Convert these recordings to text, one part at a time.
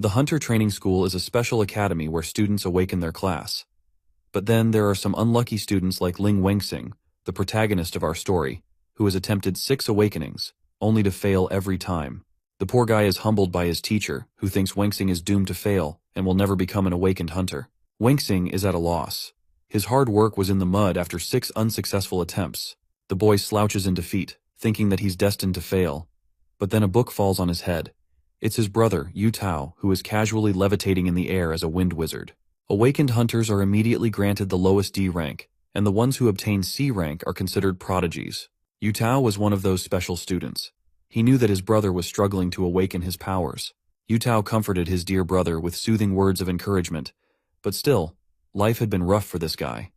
The Hunter Training School is a special academy where students awaken their class. But then there are some unlucky students like Ling Wenxing, the protagonist of our story, who has attempted 6 awakenings, only to fail every time. The poor guy is humbled by his teacher, who thinks Wenxing is doomed to fail and will never become an awakened hunter. Wenxing is at a loss. His hard work was in the mud after 6 unsuccessful attempts. The boy slouches in defeat, thinking that he's destined to fail. But then a book falls on his head. It's his brother, Yu Tao, who is casually levitating in the air as a wind wizard. Awakened hunters are immediately granted the lowest D rank, and the ones who obtain C rank are considered prodigies. Yu Tao was one of those special students. He knew that his brother was struggling to awaken his powers. Yu Tao comforted his dear brother with soothing words of encouragement, but still, life had been rough for this guy.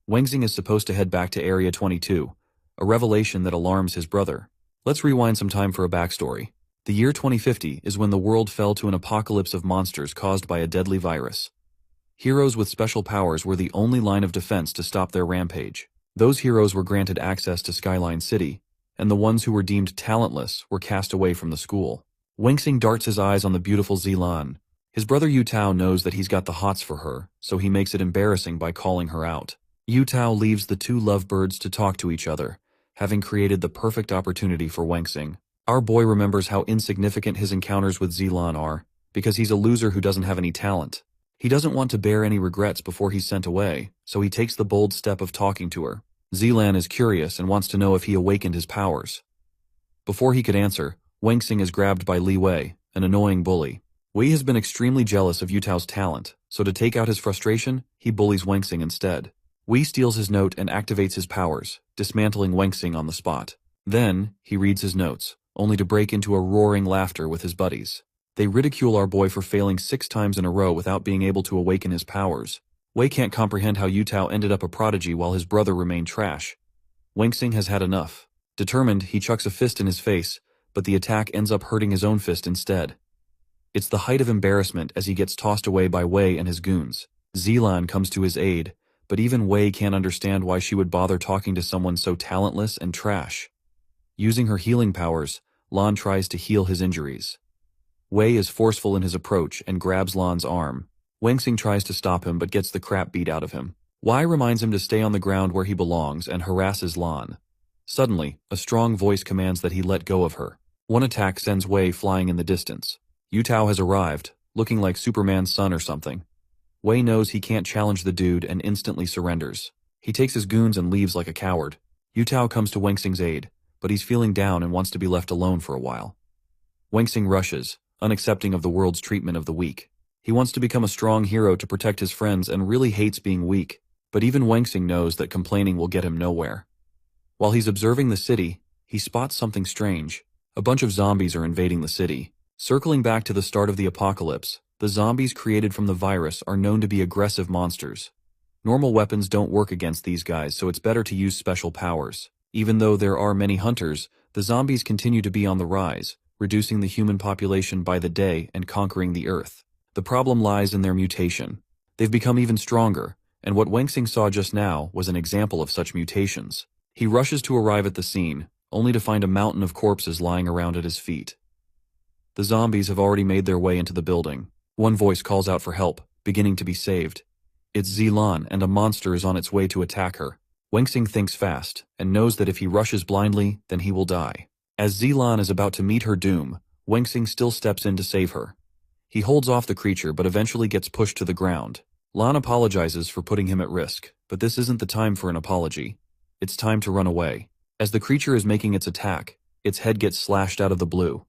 Wenxing is supposed to head back to Area 22, a revelation that alarms his brother. Let's rewind some time for a backstory. The year 2050 is when the world fell to an apocalypse of monsters caused by a deadly virus. Heroes with special powers were the only line of defense to stop their rampage. Those heroes were granted access to Skyline City, and the ones who were deemed talentless were cast away from the school. Wenxing darts his eyes on the beautiful Zilan. His brother Yu Tao knows that he's got the hots for her, so he makes it embarrassing by calling her out. Yu Tao leaves the 2 lovebirds to talk to each other, having created the perfect opportunity for Wenxing. Our boy remembers how insignificant his encounters with Zilan are, because he's a loser who doesn't have any talent. He doesn't want to bear any regrets before he's sent away, so he takes the bold step of talking to her. Zilan is curious and wants to know if he awakened his powers. Before he could answer, Wenxing is grabbed by Li Wei, an annoying bully. Wei has been extremely jealous of Yu Tao's talent, so to take out his frustration, he bullies Wenxing instead. Wei steals his note and activates his powers, dismantling Wenxing on the spot. Then, he reads his notes, only to break into a roaring laughter with his buddies. They ridicule our boy for failing 6 times in a row without being able to awaken his powers. Wei can't comprehend how Yu Tao ended up a prodigy while his brother remained trash. Wenxing has had enough. Determined, he chucks a fist in his face, but the attack ends up hurting his own fist instead. It's the height of embarrassment as he gets tossed away by Wei and his goons. Zilan comes to his aid, but even Wei can't understand why she would bother talking to someone so talentless and trash. Using her healing powers, Lan tries to heal his injuries. Wei is forceful in his approach and grabs Lan's arm. Wenxing tries to stop him but gets the crap beat out of him. Wei reminds him to stay on the ground where he belongs and harasses Lan. Suddenly, a strong voice commands that he let go of her. One attack sends Wei flying in the distance. Yu Tao has arrived, looking like Superman's son or something. Wei knows he can't challenge the dude and instantly surrenders. He takes his goons and leaves like a coward. Yu Tao comes to Wenxing's aid, but he's feeling down and wants to be left alone for a while. Wenxing rushes, unaccepting of the world's treatment of the weak. He wants to become a strong hero to protect his friends and really hates being weak, but even Wenxing knows that complaining will get him nowhere. While he's observing the city, he spots something strange. A bunch of zombies are invading the city. Circling back to the start of the apocalypse, the zombies created from the virus are known to be aggressive monsters. Normal weapons don't work against these guys, so it's better to use special powers. Even though there are many hunters, the zombies continue to be on the rise, reducing the human population by the day and conquering the earth. The problem lies in their mutation. They've become even stronger, and what Wenxing saw just now was an example of such mutations. He rushes to arrive at the scene, only to find a mountain of corpses lying around at his feet. The zombies have already made their way into the building. One voice calls out for help, beginning to be saved. It's Zilan, and a monster is on its way to attack her. Wenxing thinks fast, and knows that if he rushes blindly, then he will die. As Zilan is about to meet her doom, Wenxing still steps in to save her. He holds off the creature but eventually gets pushed to the ground. Lan apologizes for putting him at risk, but this isn't the time for an apology. It's time to run away. As the creature is making its attack, its head gets slashed out of the blue.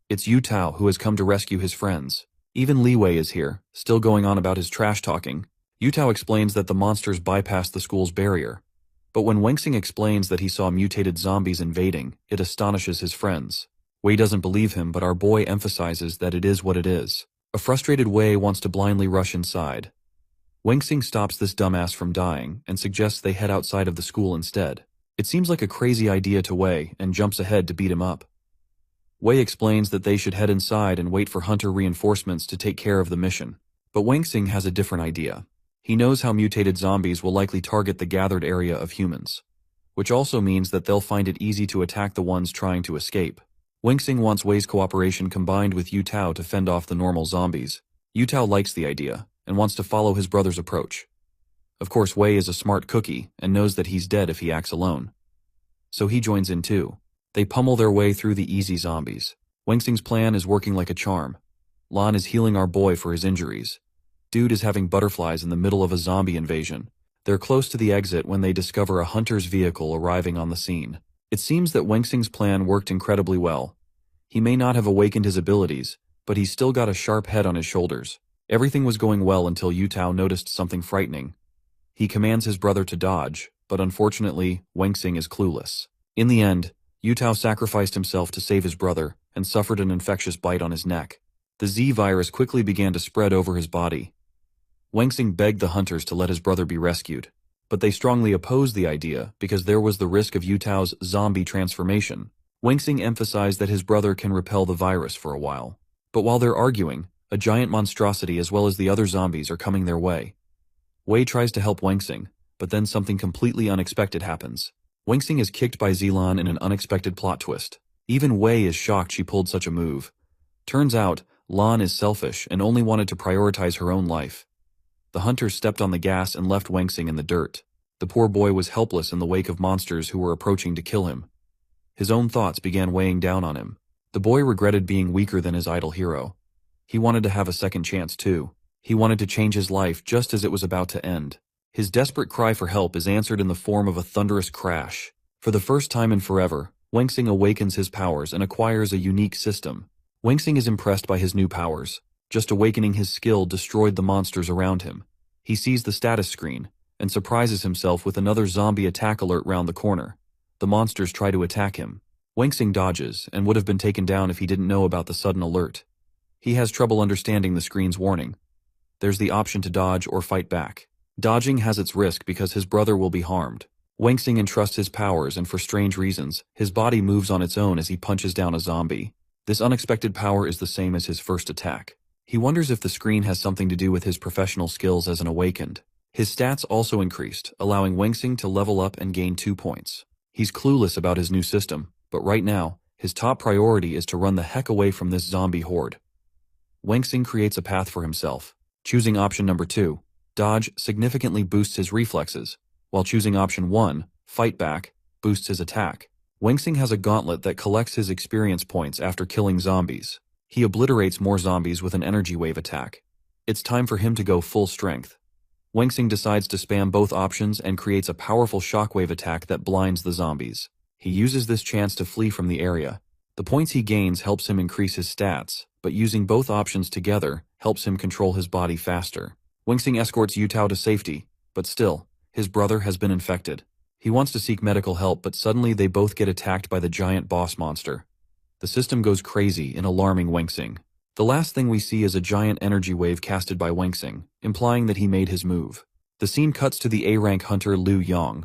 It's Yu Tao who has come to rescue his friends. Even Li Wei is here, still going on about his trash talking. Yu Tao explains that the monsters bypassed the school's barrier. But when Wenxing explains that he saw mutated zombies invading, it astonishes his friends. Wei doesn't believe him, but our boy emphasizes that it is what it is. A frustrated Wei wants to blindly rush inside. Wenxing stops this dumbass from dying and suggests they head outside of the school instead. It seems like a crazy idea to Wei and jumps ahead to beat him up. Wei explains that they should head inside and wait for hunter reinforcements to take care of the mission. But Wenxing has a different idea. He knows how mutated zombies will likely target the gathered area of humans, which also means that they'll find it easy to attack the ones trying to escape. Wengxing wants Wei's cooperation combined with Yu Tao to fend off the normal zombies. Yu Tao likes the idea and wants to follow his brother's approach. Of course, Wei is a smart cookie and knows that he's dead if he acts alone. So he joins in too. They pummel their way through the easy zombies. Wengxing's plan is working like a charm. Lan is healing our boy for his injuries. Dude is having butterflies in the middle of a zombie invasion. They're close to the exit when they discover a hunter's vehicle arriving on the scene. It seems that Wengxing's plan worked incredibly well. He may not have awakened his abilities, but he's still got a sharp head on his shoulders. Everything was going well until Yu Tao noticed something frightening. He commands his brother to dodge, but unfortunately, Wengxing is clueless. In the end, Yu Tao sacrificed himself to save his brother and suffered an infectious bite on his neck. The Z virus quickly began to spread over his body. Wengxing begged the hunters to let his brother be rescued, but they strongly opposed the idea because there was the risk of Yu Tao's zombie transformation. Wengxing emphasized that his brother can repel the virus for a while. But while they're arguing, a giant monstrosity as well as the other zombies are coming their way. Wei tries to help Wengxing, but then something completely unexpected happens. Wengxing is kicked by Zilan in an unexpected plot twist. Even Wei is shocked she pulled such a move. Turns out, Lan is selfish and only wanted to prioritize her own life. The hunters stepped on the gas and left Wengxing in the dirt. The poor boy was helpless in the wake of monsters who were approaching to kill him. His own thoughts began weighing down on him. The boy regretted being weaker than his idol hero. He wanted to have a second chance too. He wanted to change his life just as it was about to end. His desperate cry for help is answered in the form of a thunderous crash. For the first time in forever, Wengxing awakens his powers and acquires a unique system. Wengxing is impressed by his new powers. Just awakening his skill destroyed the monsters around him. He sees the status screen and surprises himself with another zombie attack alert round the corner. The monsters try to attack him. Wengxing dodges and would have been taken down if he didn't know about the sudden alert. He has trouble understanding the screen's warning. There's the option to dodge or fight back. Dodging has its risk because his brother will be harmed. Wengxing entrusts his powers and for strange reasons, his body moves on its own as he punches down a zombie. This unexpected power is the same as his first attack. He wonders if the screen has something to do with his professional skills as an awakened. His stats also increased, allowing Wengxing to level up and gain 2 points. He's clueless about his new system, but right now, his top priority is to run the heck away from this zombie horde. Wengxing creates a path for himself. Choosing option number 2, dodge, significantly boosts his reflexes, while choosing option 1, fight back, boosts his attack. Wengxing has a gauntlet that collects his experience points after killing zombies. He obliterates more zombies with an energy wave attack. It's time for him to go full strength. Wengxing decides to spam both options and creates a powerful shockwave attack that blinds the zombies. He uses this chance to flee from the area. The points he gains helps him increase his stats, but using both options together helps him control his body faster. Wengxing escorts Yu Tao to safety, but still, his brother has been infected. He wants to seek medical help, but suddenly they both get attacked by the giant boss monster. The system goes crazy in alarming Wengxing. The last thing we see is a giant energy wave casted by Wengxing, implying that he made his move. The scene cuts to the A-rank hunter Liu Yang.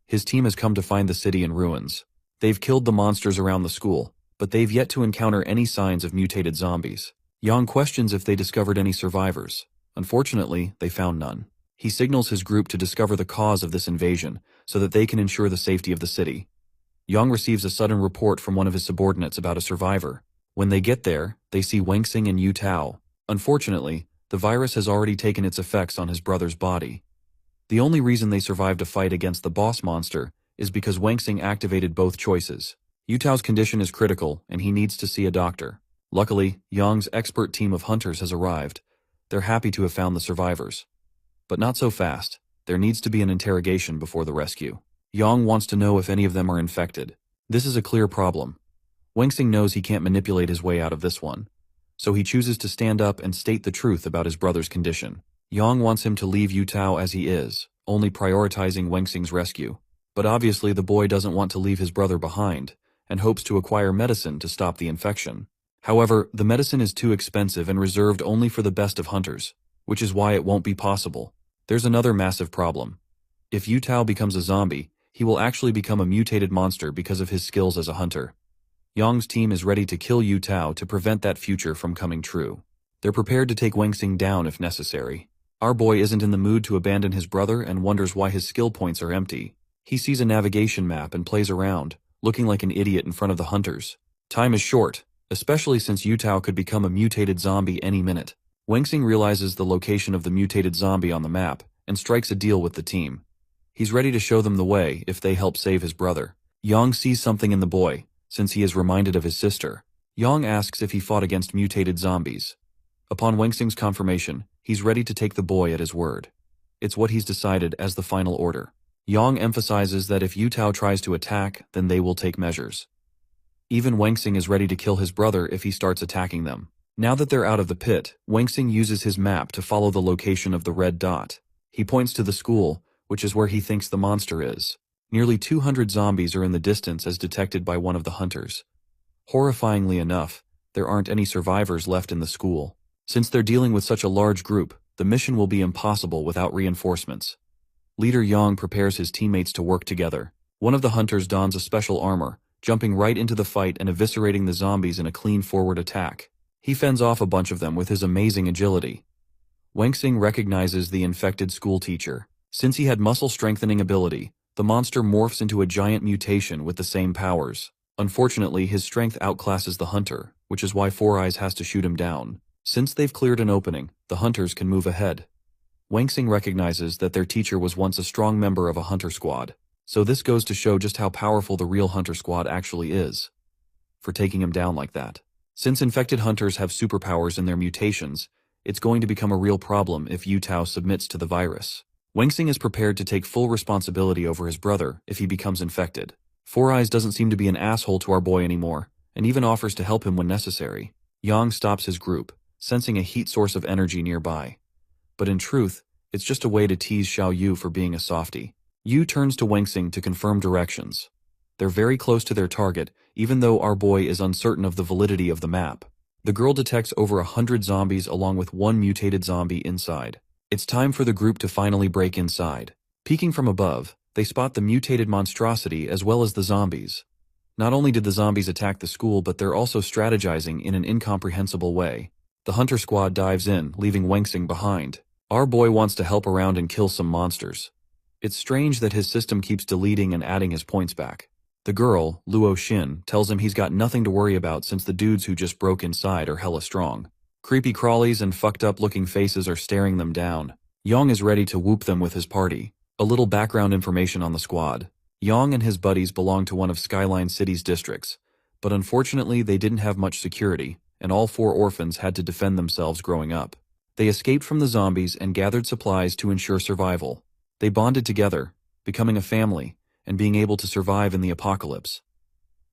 His team has come to find the city in ruins. They've killed the monsters around the school, but they've yet to encounter any signs of mutated zombies. Yang questions if they discovered any survivors. Unfortunately, they found none. He signals his group to discover the cause of this invasion so that they can ensure the safety of the city. Yang receives a sudden report from one of his subordinates about a survivor. When they get there, they see Wengxing and Yu Tao. Unfortunately, the virus has already taken its effects on his brother's body. The only reason they survived a fight against the boss monster is because Wengxing activated both choices. Yu Tao's condition is critical, and he needs to see a doctor. Luckily, Yang's expert team of hunters has arrived. They're happy to have found the survivors. But not so fast. There needs to be an interrogation before the rescue. Yang wants to know if any of them are infected. This is a clear problem. Wengxing knows he can't manipulate his way out of this one, so he chooses to stand up and state the truth about his brother's condition. Yang wants him to leave Yu Tao as he is, only prioritizing Wengxing's rescue. But obviously the boy doesn't want to leave his brother behind, and hopes to acquire medicine to stop the infection. However, the medicine is too expensive and reserved only for the best of hunters, which is why it won't be possible. There's another massive problem. If Yu Tao becomes a zombie, he will actually become a mutated monster because of his skills as a hunter. Yang's team is ready to kill Yu Tao to prevent that future from coming true. They're prepared to take Wengxing down if necessary. Our boy isn't in the mood to abandon his brother and wonders why his skill points are empty. He sees a navigation map and plays around, looking like an idiot in front of the hunters. Time is short, especially since Yutao could become a mutated zombie any minute. Wangxing realizes the location of the mutated zombie on the map and strikes a deal with the team. He's ready to show them the way if they help save his brother. Yang sees something in the boy, since he is reminded of his sister. Yang asks if he fought against mutated zombies. Upon Wangxing's confirmation, he's ready to take the boy at his word. It's what he's decided as the final order. Yang emphasizes that if Yutao tries to attack, then they will take measures. Even Wangxing is ready to kill his brother if he starts attacking them. Now that they're out of the pit, Wangxing uses his map to follow the location of the red dot. He points to the school, which is where he thinks the monster is. Nearly 200 zombies are in the distance as detected by one of the hunters. Horrifyingly enough, there aren't any survivors left in the school. Since they're dealing with such a large group, the mission will be impossible without reinforcements. Leader Yang prepares his teammates to work together. One of the hunters dons a special armor, jumping right into the fight and eviscerating the zombies in a clean forward attack. He fends off a bunch of them with his amazing agility. Wangxing recognizes the infected school teacher. Since he had muscle strengthening ability, the monster morphs into a giant mutation with the same powers. Unfortunately, his strength outclasses the hunter, which is why Four Eyes has to shoot him down. Since they've cleared an opening, the hunters can move ahead. Wangxing recognizes that their teacher was once a strong member of a hunter squad, so this goes to show just how powerful the real hunter squad actually is, for taking him down like that. Since infected hunters have superpowers in their mutations, it's going to become a real problem if Yutao submits to the virus. Wangxing is prepared to take full responsibility over his brother if he becomes infected. Four Eyes doesn't seem to be an asshole to our boy anymore, and even offers to help him when necessary. Yang stops his group, sensing a heat source of energy nearby. But in truth, it's just a way to tease Xiao Yu for being a softie. Yu turns to Wangxing to confirm directions. They're very close to their target, even though our boy is uncertain of the validity of the map. The girl detects over 100 zombies along with one mutated zombie inside. It's time for the group to finally break inside. Peeking from above, they spot the mutated monstrosity as well as the zombies. Not only did the zombies attack the school, but they're also strategizing in an incomprehensible way. The hunter squad dives in, leaving Wangxing behind. Our boy wants to help around and kill some monsters. It's strange that his system keeps deleting and adding his points back. The girl, Luo Xin, tells him he's got nothing to worry about since the dudes who just broke inside are hella strong. Creepy crawlies and fucked up looking faces are staring them down. Yang is ready to whoop them with his party. A little background information on the squad. Yang and his buddies belong to one of Skyline City's districts, but unfortunately they didn't have much security, and all 4 orphans had to defend themselves growing up. They escaped from the zombies and gathered supplies to ensure survival. They bonded together, becoming a family, and being able to survive in the apocalypse.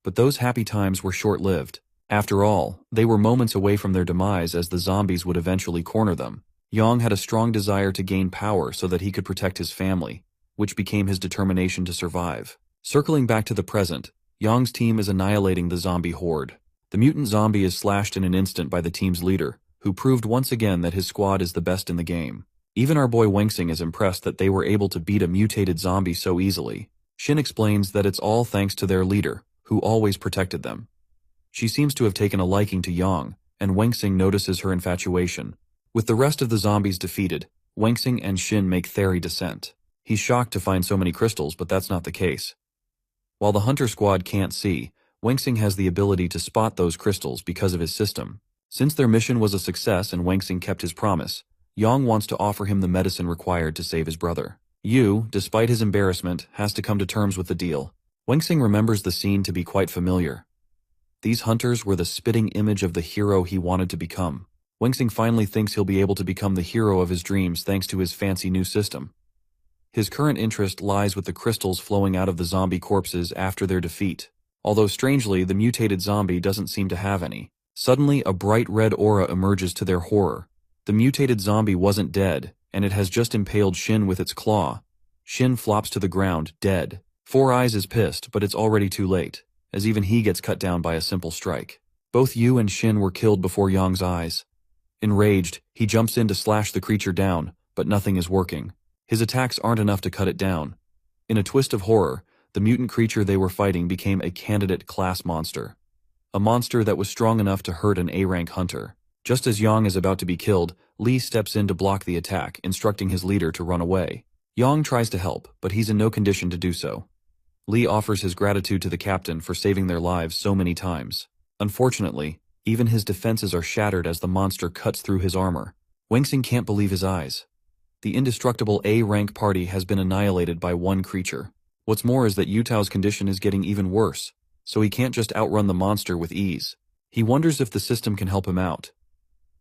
But those happy times were short-lived. After all, they were moments away from their demise as the zombies would eventually corner them. Yang had a strong desire to gain power so that he could protect his family, which became his determination to survive. Circling back to the present, Yang's team is annihilating the zombie horde. The mutant zombie is slashed in an instant by the team's leader, who proved once again that his squad is the best in the game. Even our boy Wangxing is impressed that they were able to beat a mutated zombie so easily. Xin explains that it's all thanks to their leader, who always protected them. She seems to have taken a liking to Yang, and Wangxing notices her infatuation. With the rest of the zombies defeated, Wangxing and Xin make Theory descent. He's shocked to find so many crystals, but that's not the case. While the hunter squad can't see, Wangxing has the ability to spot those crystals because of his system. Since their mission was a success and Wangxing kept his promise, Yang wants to offer him the medicine required to save his brother. Yu, despite his embarrassment, has to come to terms with the deal. Wangxing remembers the scene to be quite familiar. These hunters were the spitting image of the hero he wanted to become. Wangxing finally thinks he'll be able to become the hero of his dreams thanks to his fancy new system. His current interest lies with the crystals flowing out of the zombie corpses after their defeat. Although strangely, the mutated zombie doesn't seem to have any. Suddenly, a bright red aura emerges to their horror. The mutated zombie wasn't dead, and it has just impaled Xin with its claw. Xin flops to the ground, dead. Four Eyes is pissed, but it's already too late, as even he gets cut down by a simple strike. Both Yu and Xin were killed before Yang's eyes. Enraged, he jumps in to slash the creature down, but nothing is working. His attacks aren't enough to cut it down. In a twist of horror, the mutant creature they were fighting became a candidate class monster. A monster that was strong enough to hurt an A-rank hunter. Just as Yang is about to be killed, Li steps in to block the attack, instructing his leader to run away. Yang tries to help, but he's in no condition to do so. Li offers his gratitude to the captain for saving their lives so many times. Unfortunately, even his defenses are shattered as the monster cuts through his armor. Wengxing can't believe his eyes. The indestructible A-rank party has been annihilated by one creature. What's more is that Yutao's condition is getting even worse, so he can't just outrun the monster with ease. He wonders if the system can help him out.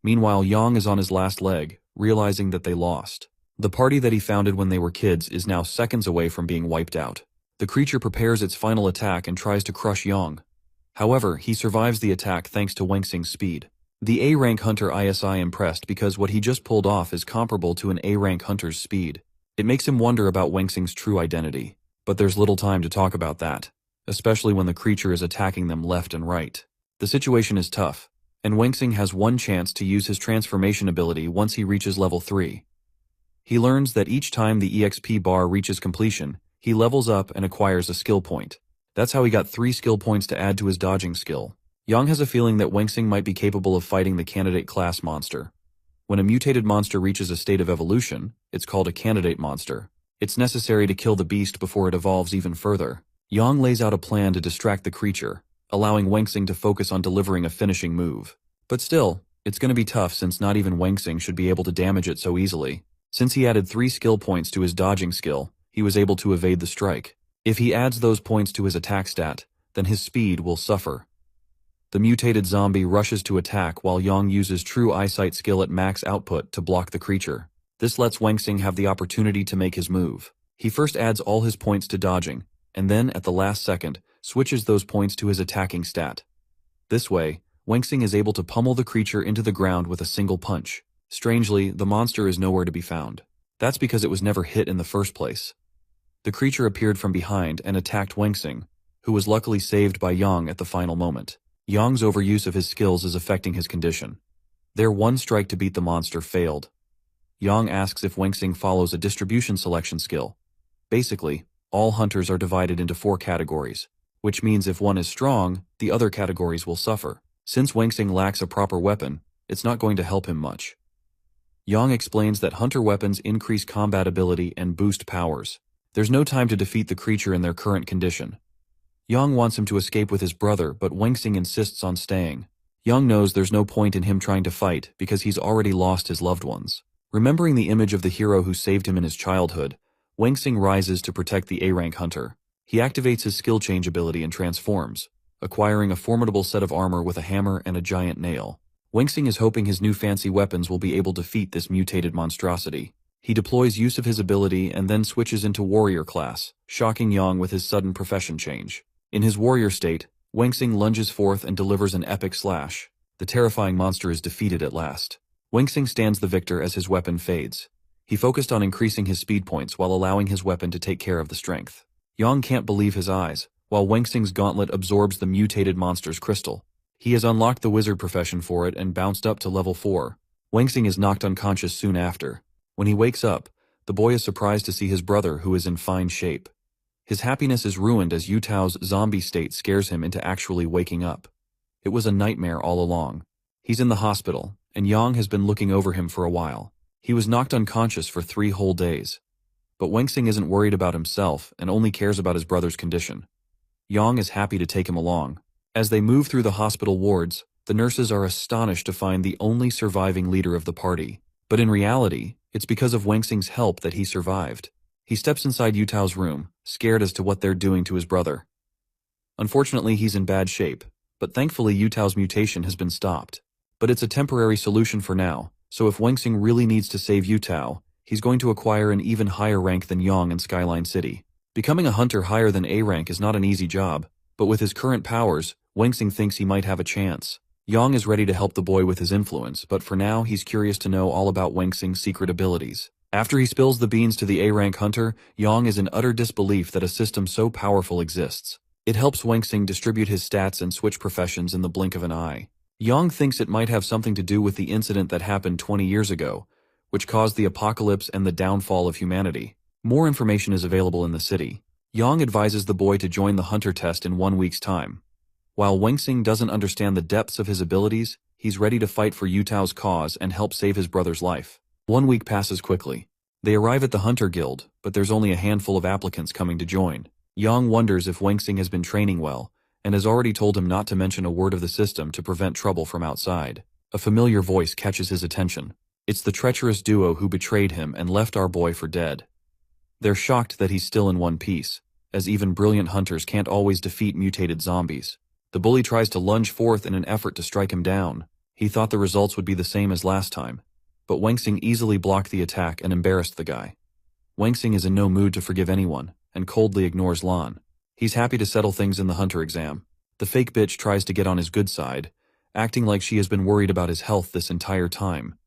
Meanwhile, Yang is on his last leg, realizing that they lost. The party that he founded when they were kids is now seconds away from being wiped out. The creature prepares its final attack and tries to crush Yang. However, he survives the attack thanks to Wengxing's speed. The A-rank hunter is impressed because what he just pulled off is comparable to an A-rank hunter's speed. It makes him wonder about Wengxing's true identity. But there's little time to talk about that, especially when the creature is attacking them left and right. The situation is tough, and Wengxing has one chance to use his transformation ability once he reaches level 3. He learns that each time the EXP bar reaches completion, he levels up and acquires a skill point. That's how he got 3 skill points to add to his dodging skill. Yang has a feeling that Wengxing might be capable of fighting the candidate class monster. When a mutated monster reaches a state of evolution, it's called a candidate monster. It's necessary to kill the beast before it evolves even further. Yang lays out a plan to distract the creature, allowing Wengxing to focus on delivering a finishing move. But still, it's going to be tough since not even Wengxing should be able to damage it so easily. Since he added 3 skill points to his dodging skill, he was able to evade the strike. If he adds those points to his attack stat, then his speed will suffer. The mutated zombie rushes to attack while Yang uses true eyesight skill at max output to block the creature. This lets Wengxing have the opportunity to make his move. He first adds all his points to dodging, and then, at the last second, switches those points to his attacking stat. This way, Wengxing is able to pummel the creature into the ground with a single punch. Strangely, the monster is nowhere to be found. That's because it was never hit in the first place. The creature appeared from behind and attacked Wengxing, who was luckily saved by Yang at the final moment. Yang's overuse of his skills is affecting his condition. Their one strike to beat the monster failed. Yang asks if Wengxing follows a distribution selection skill. Basically, all hunters are divided into 4 categories, which means if one is strong, the other categories will suffer. Since Wengxing lacks a proper weapon, it's not going to help him much. Yang explains that hunter weapons increase combat ability and boost powers. There's no time to defeat the creature in their current condition. Yang wants him to escape with his brother, but Wengxing insists on staying. Yang knows there's no point in him trying to fight because he's already lost his loved ones. Remembering the image of the hero who saved him in his childhood, Wengxing rises to protect the A-rank hunter. He activates his skill change ability and transforms, acquiring a formidable set of armor with a hammer and a giant nail. Wengxing is hoping his new fancy weapons will be able to defeat this mutated monstrosity. He deploys use of his ability and then switches into warrior class, shocking Yang with his sudden profession change. In his warrior state, Wengxing lunges forth and delivers an epic slash. The terrifying monster is defeated at last. Wengxing stands the victor as his weapon fades. He focused on increasing his speed points while allowing his weapon to take care of the strength. Yang can't believe his eyes, while Wengxing's gauntlet absorbs the mutated monster's crystal. He has unlocked the wizard profession for it and bounced up to level 4. Wengxing is knocked unconscious soon after. When he wakes up, the boy is surprised to see his brother, who is in fine shape. His happiness is ruined as Yutao's zombie state scares him into actually waking up. It was a nightmare all along. He's in the hospital, and Yang has been looking over him for a while. He was knocked unconscious for 3 whole days. But Wengxing isn't worried about himself and only cares about his brother's condition. Yang is happy to take him along. As they move through the hospital wards, the nurses are astonished to find the only surviving leader of the party. But in reality, it's because of Wengxing's help that he survived. He steps inside Yutao's room, scared as to what they're doing to his brother. Unfortunately, he's in bad shape, but thankfully Yutao's mutation has been stopped. But it's a temporary solution for now, so if Wengxing really needs to save Yutao, he's going to acquire an even higher rank than Yang in Skyline City. Becoming a hunter higher than A rank is not an easy job, but with his current powers, Wengxing thinks he might have a chance. Yang is ready to help the boy with his influence, but for now he's curious to know all about Wengxing's secret abilities. After he spills the beans to the A-rank hunter, Yang is in utter disbelief that a system so powerful exists. It helps Wengxing distribute his stats and switch professions in the blink of an eye. Yang thinks it might have something to do with the incident that happened 20 years ago, which caused the apocalypse and the downfall of humanity. More information is available in the city. Yang advises the boy to join the hunter test in 1 week's time. While Wengxing doesn't understand the depths of his abilities, he's ready to fight for Yutao's cause and help save his brother's life. 1 week passes quickly. They arrive at the Hunter Guild, but there's only a handful of applicants coming to join. Yang wonders if Wengxing has been training well, and has already told him not to mention a word of the system to prevent trouble from outside. A familiar voice catches his attention. It's the treacherous duo who betrayed him and left our boy for dead. They're shocked that he's still in one piece, as even brilliant hunters can't always defeat mutated zombies. The bully tries to lunge forth in an effort to strike him down. He thought the results would be the same as last time, but Wengsing easily blocked the attack and embarrassed the guy. Wengsing is in no mood to forgive anyone, and coldly ignores Lan. He's happy to settle things in the hunter exam. The fake bitch tries to get on his good side, acting like she has been worried about his health this entire time.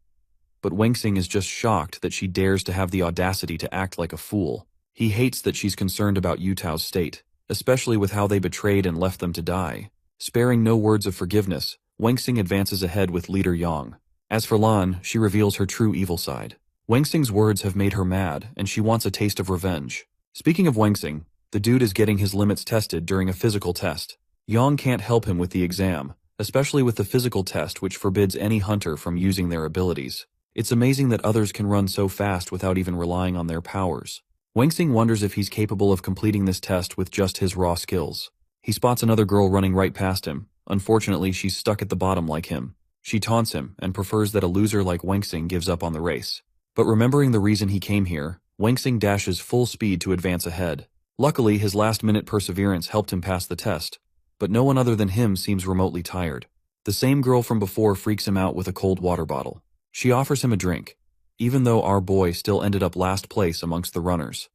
But Wengsing is just shocked that she dares to have the audacity to act like a fool. He hates that she's concerned about Yutao's state, especially with how they betrayed and left them to die. Sparing no words of forgiveness, Wengsing advances ahead with leader Yang. As for Lan, she reveals her true evil side. Wengsing's words have made her mad, and she wants a taste of revenge. Speaking of Wengsing, the dude is getting his limits tested during a physical test. Yang can't help him with the exam, especially with the physical test which forbids any hunter from using their abilities. It's amazing that others can run so fast without even relying on their powers. Wengsing wonders if he's capable of completing this test with just his raw skills. He spots another girl running right past him. Unfortunately, she's stuck at the bottom like him. She taunts him and prefers that a loser like Wengsing gives up on the race. But remembering the reason he came here, Wengsing dashes full speed to advance ahead. Luckily, his last-minute perseverance helped him pass the test, but no one other than him seems remotely tired. The same girl from before freaks him out with a cold water bottle. She offers him a drink, even though our boy still ended up last place amongst the runners.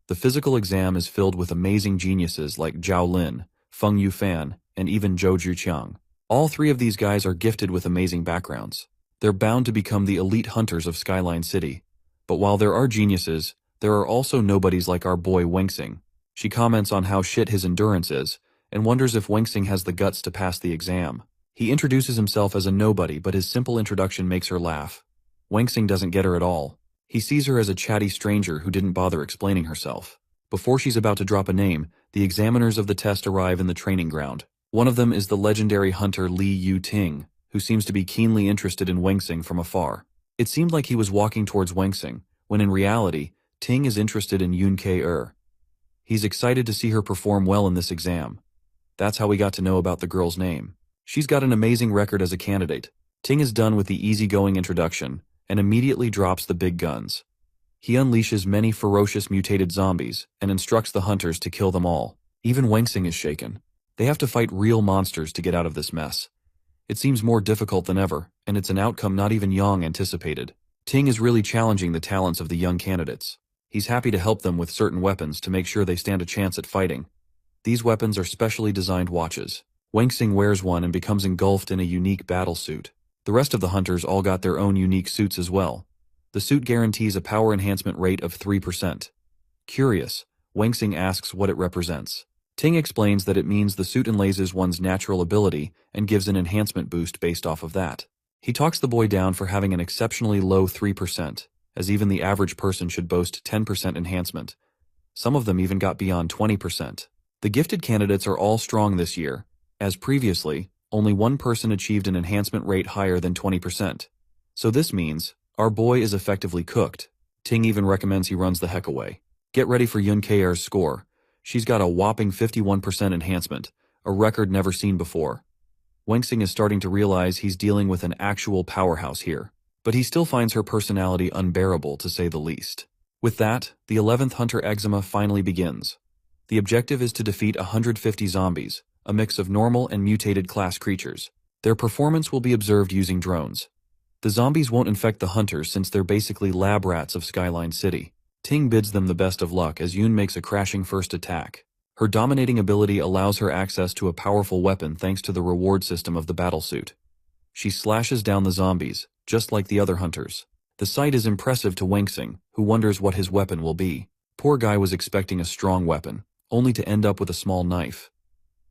The physical exam is filled with amazing geniuses like Zhao Lin, Feng Yufan, and even Zhou Zhuqiang. All three of these guys are gifted with amazing backgrounds. They're bound to become the elite hunters of Skyline City. But while there are geniuses, there are also nobodies like our boy Wengsing. She comments on how shit his endurance is, and wonders if Wengsing has the guts to pass the exam. He introduces himself as a nobody, but his simple introduction makes her laugh. Wengsing doesn't get her at all. He sees her as a chatty stranger who didn't bother explaining herself. Before she's about to drop a name, the examiners of the test arrive in the training ground. One of them is the legendary hunter Li Yu-ting, who seems to be keenly interested in Wengsing from afar. It seemed like he was walking towards Wengsing, when in reality, Ting is interested in Yun Ke-er. He's excited to see her perform well in this exam. That's how we got to know about the girl's name. She's got an amazing record as a candidate. Ting is done with the easygoing introduction, and immediately drops the big guns. He unleashes many ferocious mutated zombies, and instructs the hunters to kill them all. Even Wengsing is shaken. They have to fight real monsters to get out of this mess. It seems more difficult than ever, and it's an outcome not even Yang anticipated. Ting is really challenging the talents of the young candidates. He's happy to help them with certain weapons to make sure they stand a chance at fighting. These weapons are specially designed watches. Wengsing wears one and becomes engulfed in a unique battle suit. The rest of the hunters all got their own unique suits as well. The suit guarantees a power enhancement rate of 3%. Curious, Wengsing asks what it represents. Ting explains that it means the suit enlazes one's natural ability and gives an enhancement boost based off of that. He talks the boy down for having an exceptionally low 3%, as even the average person should boast 10% enhancement. Some of them even got beyond 20%. The gifted candidates are all strong this year. As previously, only one person achieved an enhancement rate higher than 20%. So this means, our boy is effectively cooked. Ting even recommends he runs the heck away. Get ready for Yun Ke-er's score. She's got a whopping 51% enhancement, a record never seen before. Wengsing is starting to realize he's dealing with an actual powerhouse here, but he still finds her personality unbearable to say the least. With that, the 11th Hunter Eczema finally begins. The objective is to defeat 150 zombies, a mix of normal and mutated class creatures. Their performance will be observed using drones. The zombies won't infect the hunters since they're basically lab rats of Skyline City. Ting bids them the best of luck as Yun makes a crashing first attack. Her dominating ability allows her access to a powerful weapon thanks to the reward system of the battlesuit. She slashes down the zombies, just like the other hunters. The sight is impressive to Wengsing, who wonders what his weapon will be. Poor guy was expecting a strong weapon, only to end up with a small knife.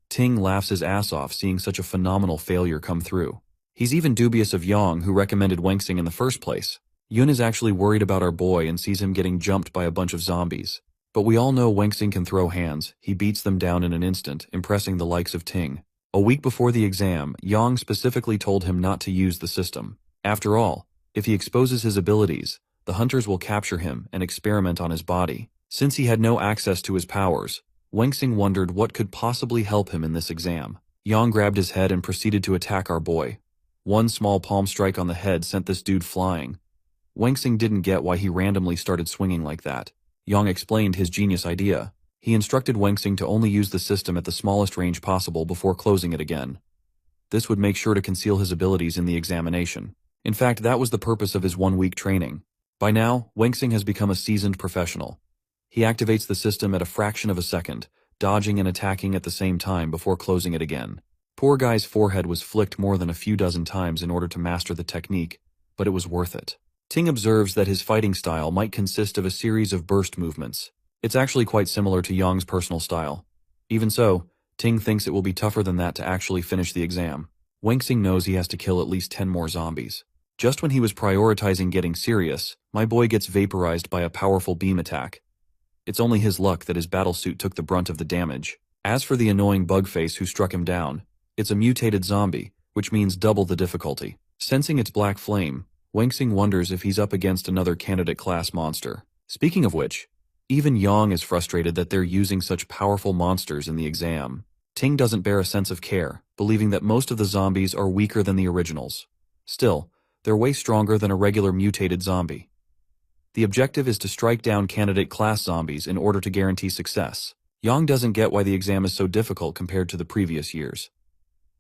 Ting laughs his ass off seeing such a phenomenal failure come through. He's even dubious of Yang, who recommended Wengsing in the first place. Yun is actually worried about our boy and sees him getting jumped by a bunch of zombies. But we all know Wengsing can throw hands. He beats them down in an instant, impressing the likes of Ting. A week before the exam, Yang specifically told him not to use the system. After all, if he exposes his abilities, the hunters will capture him and experiment on his body. Since he had no access to his powers, Wengxing wondered what could possibly help him in this exam. Yang grabbed his head and proceeded to attack our boy. One small palm strike on the head sent this dude flying. Wengxing didn't get why he randomly started swinging like that. Yang explained his genius idea. He instructed Wengxing to only use the system at the smallest range possible before closing it again. This would make sure to conceal his abilities in the examination. In fact, that was the purpose of his 1-week training. By now, Wengxing has become a seasoned professional. He activates the system at a fraction of a second, dodging and attacking at the same time before closing it again. Poor guy's forehead was flicked more than a few dozen times in order to master the technique, but it was worth it. Ting observes that his fighting style might consist of a series of burst movements. It's actually quite similar to Yang's personal style. Even so, Ting thinks it will be tougher than that to actually finish the exam. Wengxing knows he has to kill at least 10 more zombies. Just when he was prioritizing getting serious, my boy gets vaporized by a powerful beam attack. It's only his luck that his battlesuit took the brunt of the damage. As for the annoying bugface who struck him down, it's a mutated zombie, which means double the difficulty. Sensing its black flame, Wengxing wonders if he's up against another candidate class monster. Speaking of which, even Yang is frustrated that they're using such powerful monsters in the exam. Ting doesn't bear a sense of care, believing that most of the zombies are weaker than the originals. Still, they're way stronger than a regular mutated zombie. The objective is to strike down candidate class zombies in order to guarantee success. Yang doesn't get why the exam is so difficult compared to the previous years.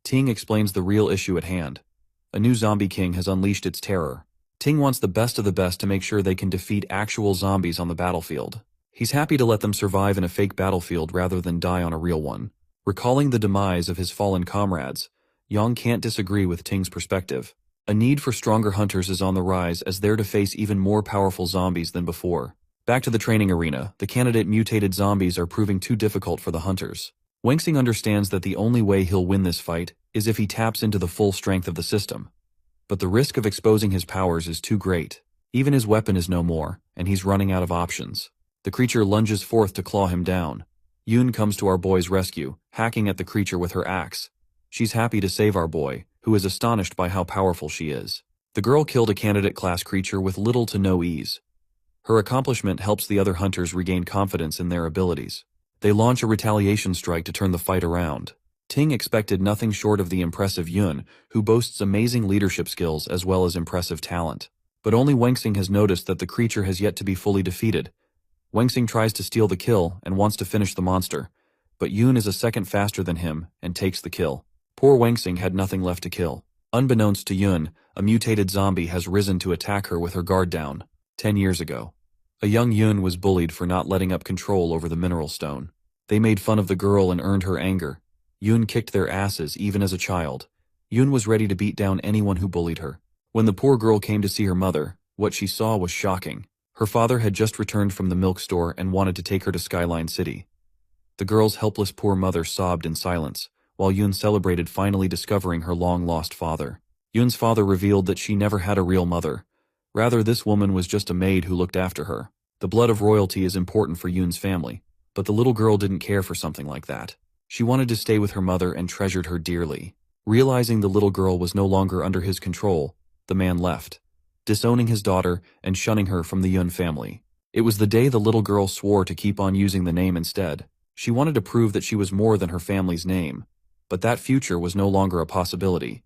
Ting explains the real issue at hand. A new zombie king has unleashed its terror. Ting wants the best of the best to make sure they can defeat actual zombies on the battlefield. He's happy to let them survive in a fake battlefield rather than die on a real one. Recalling the demise of his fallen comrades, Yang can't disagree with Ting's perspective. A need for stronger hunters is on the rise as they're to face even more powerful zombies than before. Back to the training arena, the candidate mutated zombies are proving too difficult for the hunters. Wengxing understands that the only way he'll win this fight is if he taps into the full strength of the system. But the risk of exposing his powers is too great. Even his weapon is no more, and he's running out of options. The creature lunges forth to claw him down. Yun comes to our boy's rescue, hacking at the creature with her axe. She's happy to save our boy, who is astonished by how powerful she is. The girl killed a candidate class creature with little to no ease. Her accomplishment helps the other hunters regain confidence in their abilities. They launch a retaliation strike to turn the fight around. Ting expected nothing short of the impressive Yun, who boasts amazing leadership skills as well as impressive talent. But only Wengxing has noticed that the creature has yet to be fully defeated. Wengxing tries to steal the kill and wants to finish the monster, but Yun is a second faster than him and takes the kill. Poor Wengxing had nothing left to kill. Unbeknownst to Yun, a mutated zombie has risen to attack her with her guard down. 10 years ago, a young Yun was bullied for not letting up control over the mineral stone. They made fun of the girl and earned her anger. Yun kicked their asses even as a child. Yun was ready to beat down anyone who bullied her. When the poor girl came to see her mother, what she saw was shocking. Her father had just returned from the milk store and wanted to take her to Skyline City. The girl's helpless poor mother sobbed in silence, while Yun celebrated finally discovering her long-lost father. Yun's father revealed that she never had a real mother. Rather, this woman was just a maid who looked after her. The blood of royalty is important for Yun's family, but the little girl didn't care for something like that. She wanted to stay with her mother and treasured her dearly. Realizing the little girl was no longer under his control, the man left, disowning his daughter and shunning her from the Yun family. It was the day the little girl swore to keep on using the name instead. She wanted to prove that she was more than her family's name. But that future was no longer a possibility.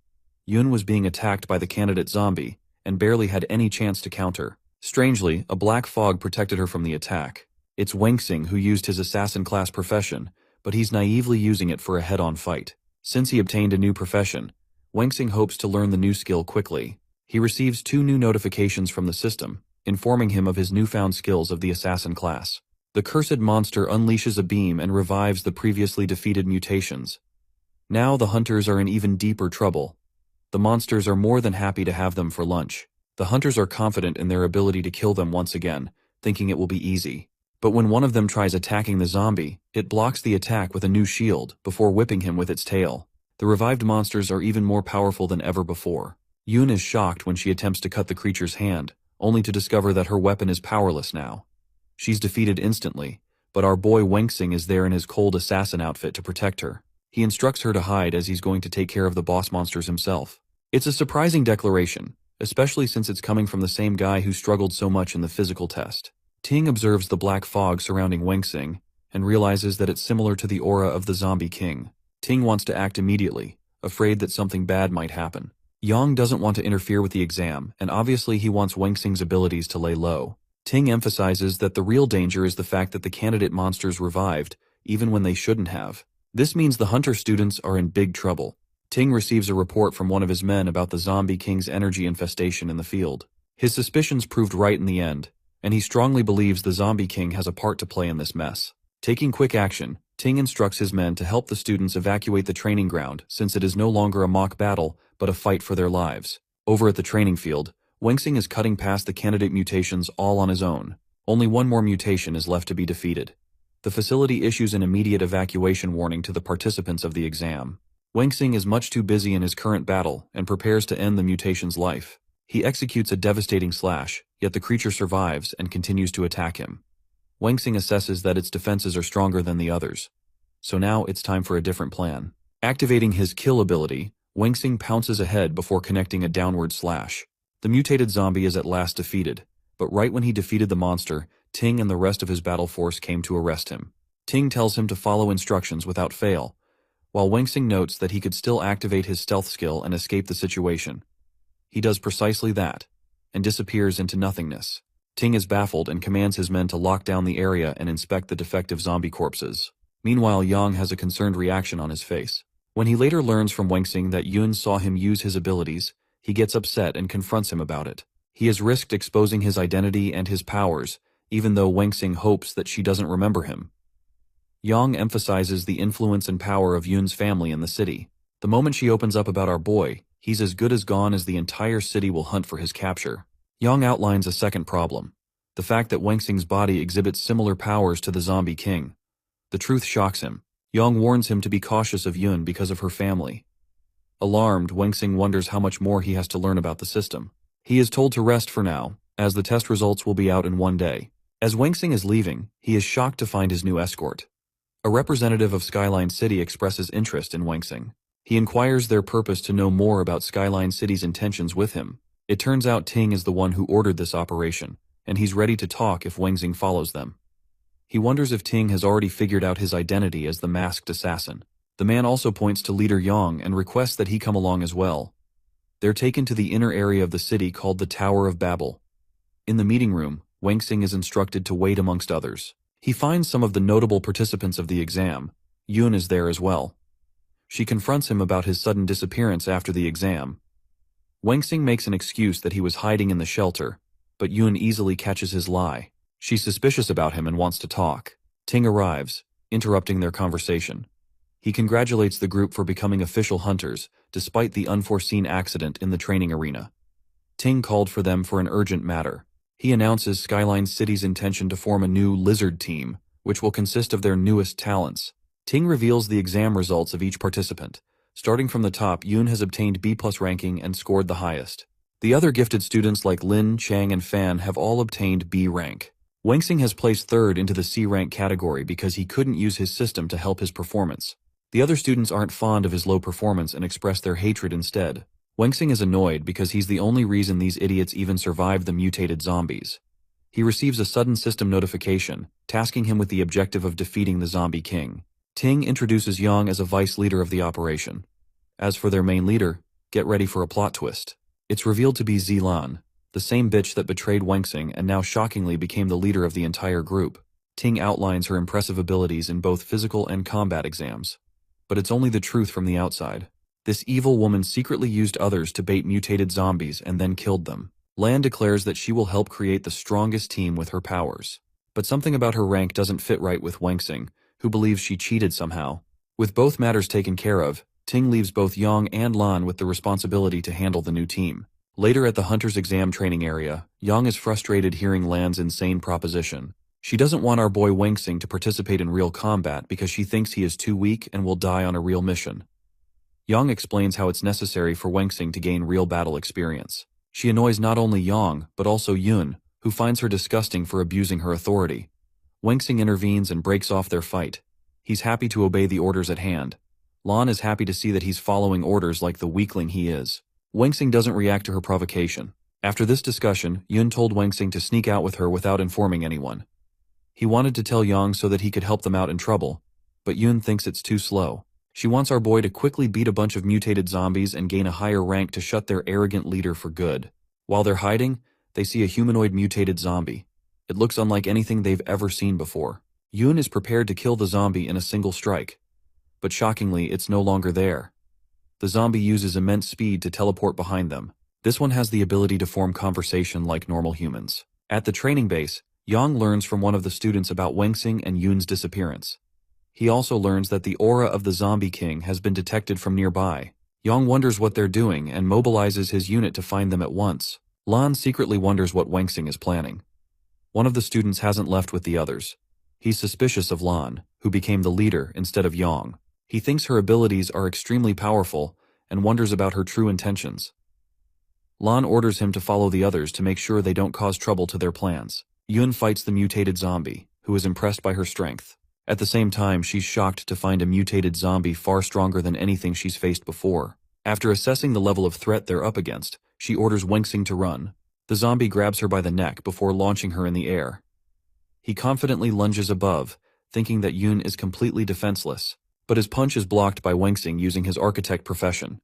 Yun was being attacked by the candidate zombie, and barely had any chance to counter. Strangely, a black fog protected her from the attack. It's Wengxing who used his assassin-class profession, but he's naively using it for a head-on fight. Since he obtained a new profession, Wengxing hopes to learn the new skill quickly. He receives 2 new notifications from the system, informing him of his newfound skills of the assassin class. The cursed monster unleashes a beam and revives the previously defeated mutations. Now the hunters are in even deeper trouble. The monsters are more than happy to have them for lunch. The hunters are confident in their ability to kill them once again, thinking it will be easy. But when one of them tries attacking the zombie, it blocks the attack with a new shield before whipping him with its tail. The revived monsters are even more powerful than ever before. Yun is shocked when she attempts to cut the creature's hand, only to discover that her weapon is powerless now. She's defeated instantly, but our boy Wengxing is there in his cold assassin outfit to protect her. He instructs her to hide as he's going to take care of the boss monsters himself. It's a surprising declaration, especially since it's coming from the same guy who struggled so much in the physical test. Ting observes the black fog surrounding Wengxing and realizes that it's similar to the aura of the zombie king. Ting wants to act immediately, afraid that something bad might happen. Yang doesn't want to interfere with the exam, and obviously he wants Wengxing's abilities to lay low. Ting emphasizes that the real danger is the fact that the candidate monsters revived, even when they shouldn't have. This means the hunter students are in big trouble. Ting receives a report from one of his men about the zombie king's energy infestation in the field. His suspicions proved right in the end, and he strongly believes the zombie king has a part to play in this mess. Taking quick action, Ting instructs his men to help the students evacuate the training ground since it is no longer a mock battle, but a fight for their lives. Over at the training field, Wengxing is cutting past the candidate mutations all on his own. Only one more mutation is left to be defeated. The facility issues an immediate evacuation warning to the participants of the exam. Wengxing is much too busy in his current battle and prepares to end the mutation's life. He executes a devastating slash, yet the creature survives and continues to attack him. Wengxing assesses that its defenses are stronger than the others. So now it's time for a different plan. Activating his kill ability, Wengxing pounces ahead before connecting a downward slash. The mutated zombie is at last defeated, but right when he defeated the monster, Ting and the rest of his battle force came to arrest him. Ting tells him to follow instructions without fail, while Wengxing notes that he could still activate his stealth skill and escape the situation. He does precisely that, and disappears into nothingness. Ting is baffled and commands his men to lock down the area and inspect the defective zombie corpses. Meanwhile, Yang has a concerned reaction on his face. When he later learns from Wengxing that Yun saw him use his abilities, he gets upset and confronts him about it. He has risked exposing his identity and his powers, even though Wengxing hopes that she doesn't remember him. Yang emphasizes the influence and power of Yun's family in the city. The moment she opens up about our boy, he's as good as gone as the entire city will hunt for his capture. Yang outlines a second problem, the fact that Wengxing's body exhibits similar powers to the zombie king. The truth shocks him. Yang warns him to be cautious of Yun because of her family. Alarmed, Wengxing wonders how much more he has to learn about the system. He is told to rest for now, as the test results will be out in one day. As Wengxing is leaving, he is shocked to find his new escort. A representative of Skyline City expresses interest in Wengxing. He inquires their purpose to know more about Skyline City's intentions with him. It turns out Ting is the one who ordered this operation, and he's ready to talk if Wengxing follows them. He wonders if Ting has already figured out his identity as the masked assassin. The man also points to leader Yang and requests that he come along as well. They're taken to the inner area of the city called the Tower of Babel. In the meeting room, Wengxing is instructed to wait amongst others. He finds some of the notable participants of the exam. Yun is there as well. She confronts him about his sudden disappearance after the exam. Wengxing makes an excuse that he was hiding in the shelter, but Yun easily catches his lie. She's suspicious about him and wants to talk. Ting arrives, interrupting their conversation. He congratulates the group for becoming official hunters, despite the unforeseen accident in the training arena. Ting called for them for an urgent matter. He announces Skyline City's intention to form a new lizard team, which will consist of their newest talents. Ting reveals the exam results of each participant. Starting from the top, Yun has obtained B+ ranking and scored the highest. The other gifted students like Lin, Chang, and Fan have all obtained B rank. Wengxing has placed third into the C rank category because he couldn't use his system to help his performance. The other students aren't fond of his low performance and express their hatred instead. Wengxing is annoyed because he's the only reason these idiots even survived the mutated zombies. He receives a sudden system notification, tasking him with the objective of defeating the zombie king. Ting introduces Yang as a vice leader of the operation. As for their main leader, get ready for a plot twist. It's revealed to be Zilan, the same bitch that betrayed Wengxing and now shockingly became the leader of the entire group. Ting outlines her impressive abilities in both physical and combat exams. But it's only the truth from the outside. This evil woman secretly used others to bait mutated zombies and then killed them. Lan declares that she will help create the strongest team with her powers. But something about her rank doesn't fit right with Wengxing, who believes she cheated somehow. With both matters taken care of, Ting leaves both Yang and Lan with the responsibility to handle the new team. Later at the Hunter's exam training area, Yang is frustrated hearing Lan's insane proposition. She doesn't want our boy Wengxing to participate in real combat because she thinks he is too weak and will die on a real mission. Yang explains how it's necessary for Wengxing to gain real battle experience. She annoys not only Yang, but also Yun, who finds her disgusting for abusing her authority. Wengxing intervenes and breaks off their fight. He's happy to obey the orders at hand. Lan is happy to see that he's following orders like the weakling he is. Wengxing doesn't react to her provocation. After this discussion, Yun told Wengxing to sneak out with her without informing anyone. He wanted to tell Yang so that he could help them out in trouble, but Yun thinks it's too slow. She wants our boy to quickly beat a bunch of mutated zombies and gain a higher rank to shut their arrogant leader for good. While they're hiding, they see a humanoid mutated zombie. It looks unlike anything they've ever seen before. Yun is prepared to kill the zombie in a single strike, but shockingly, it's no longer there. The zombie uses immense speed to teleport behind them. This one has the ability to form conversation like normal humans. At the training base, Yang learns from one of the students about Wengxing and Yun's disappearance. He also learns that the aura of the zombie king has been detected from nearby. Yang wonders what they're doing and mobilizes his unit to find them at once. Lan secretly wonders what Wengxing is planning. One of the students hasn't left with the others. He's suspicious of Lan, who became the leader instead of Yang. He thinks her abilities are extremely powerful and wonders about her true intentions. Lan orders him to follow the others to make sure they don't cause trouble to their plans. Yun fights the mutated zombie, who is impressed by her strength. At the same time, she's shocked to find a mutated zombie far stronger than anything she's faced before. After assessing the level of threat they're up against, she orders Wengxing to run. The zombie grabs her by the neck before launching her in the air. He confidently lunges above, thinking that Yun is completely defenseless, but his punch is blocked by Wengxing using his architect profession.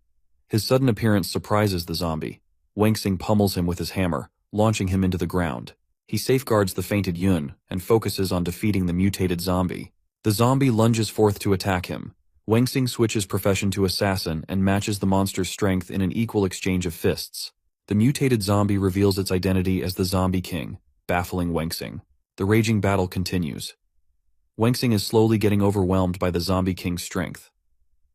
His sudden appearance surprises the zombie. Wengxing pummels him with his hammer, launching him into the ground. He safeguards the fainted Yun and focuses on defeating the mutated zombie. The zombie lunges forth to attack him. Wengxing switches profession to assassin and matches the monster's strength in an equal exchange of fists. The mutated zombie reveals its identity as the Zombie King, baffling Wengxing. The raging battle continues. Wengxing is slowly getting overwhelmed by the Zombie King's strength.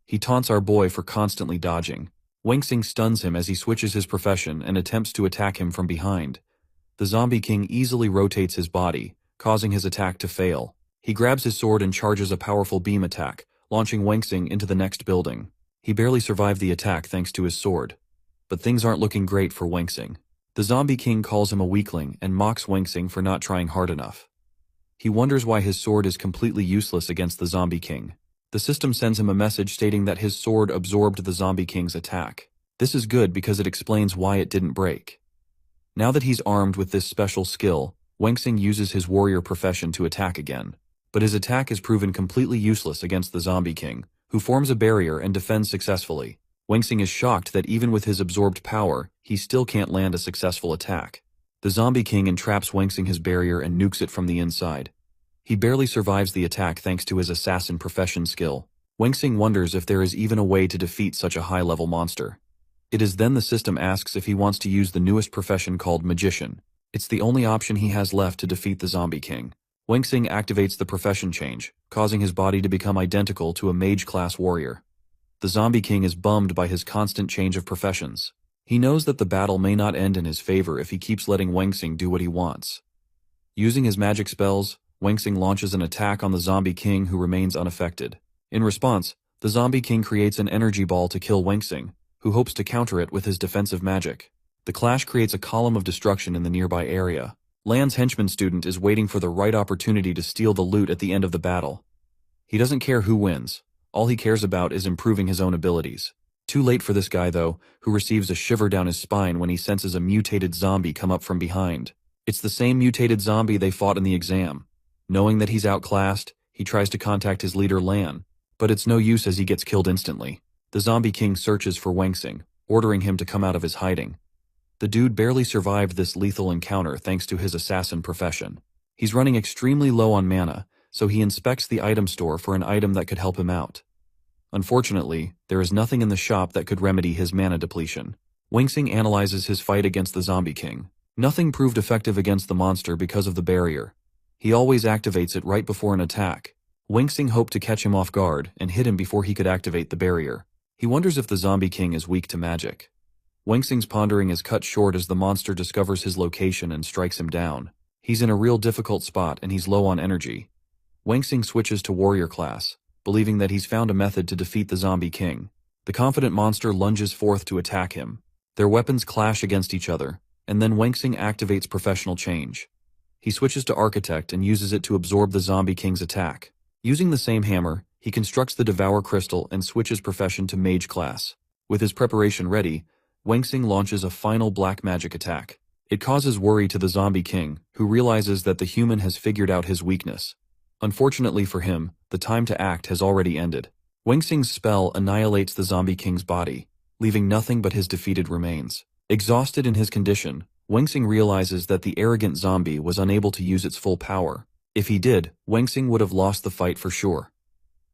He taunts our boy for constantly dodging. Wengxing stuns him as he switches his profession and attempts to attack him from behind. The Zombie King easily rotates his body, causing his attack to fail. He grabs his sword and charges a powerful beam attack, launching Wengxing into the next building. He barely survived the attack thanks to his sword. But things aren't looking great for Wengxing. The Zombie King calls him a weakling and mocks Wengxing for not trying hard enough. He wonders why his sword is completely useless against the Zombie King. The system sends him a message stating that his sword absorbed the Zombie King's attack. This is good because it explains why it didn't break. Now that he's armed with this special skill, Wengxing uses his warrior profession to attack again. But his attack is proven completely useless against the Zombie King, who forms a barrier and defends successfully. Wengxing is shocked that even with his absorbed power, he still can't land a successful attack. The Zombie King entraps Wengxing his barrier and nukes it from the inside. He barely survives the attack thanks to his assassin profession skill. Wengxing wonders if there is even a way to defeat such a high-level monster. It is then the system asks if he wants to use the newest profession called Magician. It's the only option he has left to defeat the Zombie King. Wengxing activates the profession change, causing his body to become identical to a mage-class warrior. The Zombie King is bummed by his constant change of professions. He knows that the battle may not end in his favor if he keeps letting Wengxing do what he wants. Using his magic spells, Wengxing launches an attack on the Zombie King, who remains unaffected. In response, the Zombie King creates an energy ball to kill Wengxing, who hopes to counter it with his defensive magic. The clash creates a column of destruction in the nearby area. Lan's henchman student is waiting for the right opportunity to steal the loot at the end of the battle. He doesn't care who wins. All he cares about is improving his own abilities. Too late for this guy, though, who receives a shiver down his spine when he senses a mutated zombie come up from behind. It's the same mutated zombie they fought in the exam. Knowing that he's outclassed, he tries to contact his leader Lan, but it's no use as he gets killed instantly. The Zombie King searches for Wengxing, ordering him to come out of his hiding. The dude barely survived this lethal encounter thanks to his assassin profession. He's running extremely low on mana, so he inspects the item store for an item that could help him out. Unfortunately, there is nothing in the shop that could remedy his mana depletion. Wengxing analyzes his fight against the Zombie King. Nothing proved effective against the monster because of the barrier. He always activates it right before an attack. Wengxing hoped to catch him off guard and hit him before he could activate the barrier. He wonders if the Zombie King is weak to magic. Wengxing's pondering is cut short as the monster discovers his location and strikes him down. He's in a real difficult spot and he's low on energy. Wengxing switches to warrior class, believing that he's found a method to defeat the Zombie King. The confident monster lunges forth to attack him. Their weapons clash against each other, and then Wengxing activates professional change. He switches to architect and uses it to absorb the Zombie King's attack. Using the same hammer, he constructs the Devour Crystal and switches profession to mage class. With his preparation ready, Wengxing launches a final black magic attack. It causes worry to the zombie king, who realizes that the human has figured out his weakness. Unfortunately for him, the time to act has already ended. Wengxing's spell annihilates the zombie king's body, leaving nothing but his defeated remains. Exhausted in his condition, Wengxing realizes that the arrogant zombie was unable to use its full power. If he did, Wengxing would have lost the fight for sure.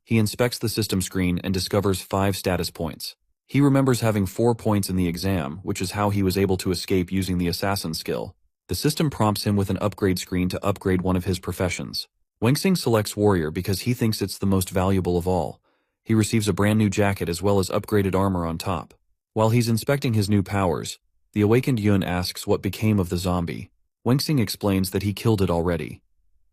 He inspects the system screen and discovers 5 status points. He remembers having 4 points in the exam, which is how he was able to escape using the assassin skill. The system prompts him with an upgrade screen to upgrade one of his professions. Wengxing selects warrior because he thinks it's the most valuable of all. He receives a brand new jacket as well as upgraded armor on top. While he's inspecting his new powers, the awakened Yun asks what became of the zombie. Wengxing explains that he killed it already.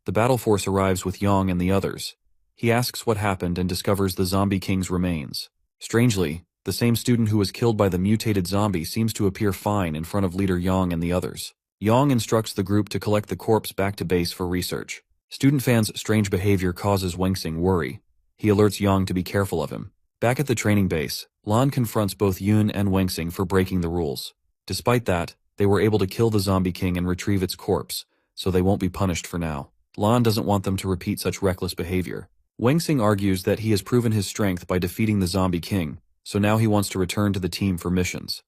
The battle force arrives with Yang and the others. He asks what happened and discovers the zombie king's remains. Strangely, the same student who was killed by the mutated zombie seems to appear fine in front of leader Yang and the others. Yang instructs the group to collect the corpse back to base for research. Student Fan's strange behavior causes Wengxing worry. He alerts Yang to be careful of him. Back at the training base, Lan confronts both Yun and Wengxing for breaking the rules. Despite that, they were able to kill the zombie king and retrieve its corpse, so they won't be punished for now. Lan doesn't want them to repeat such reckless behavior. Wengxing argues that he has proven his strength by defeating the zombie king, so now he wants to return to the team for missions.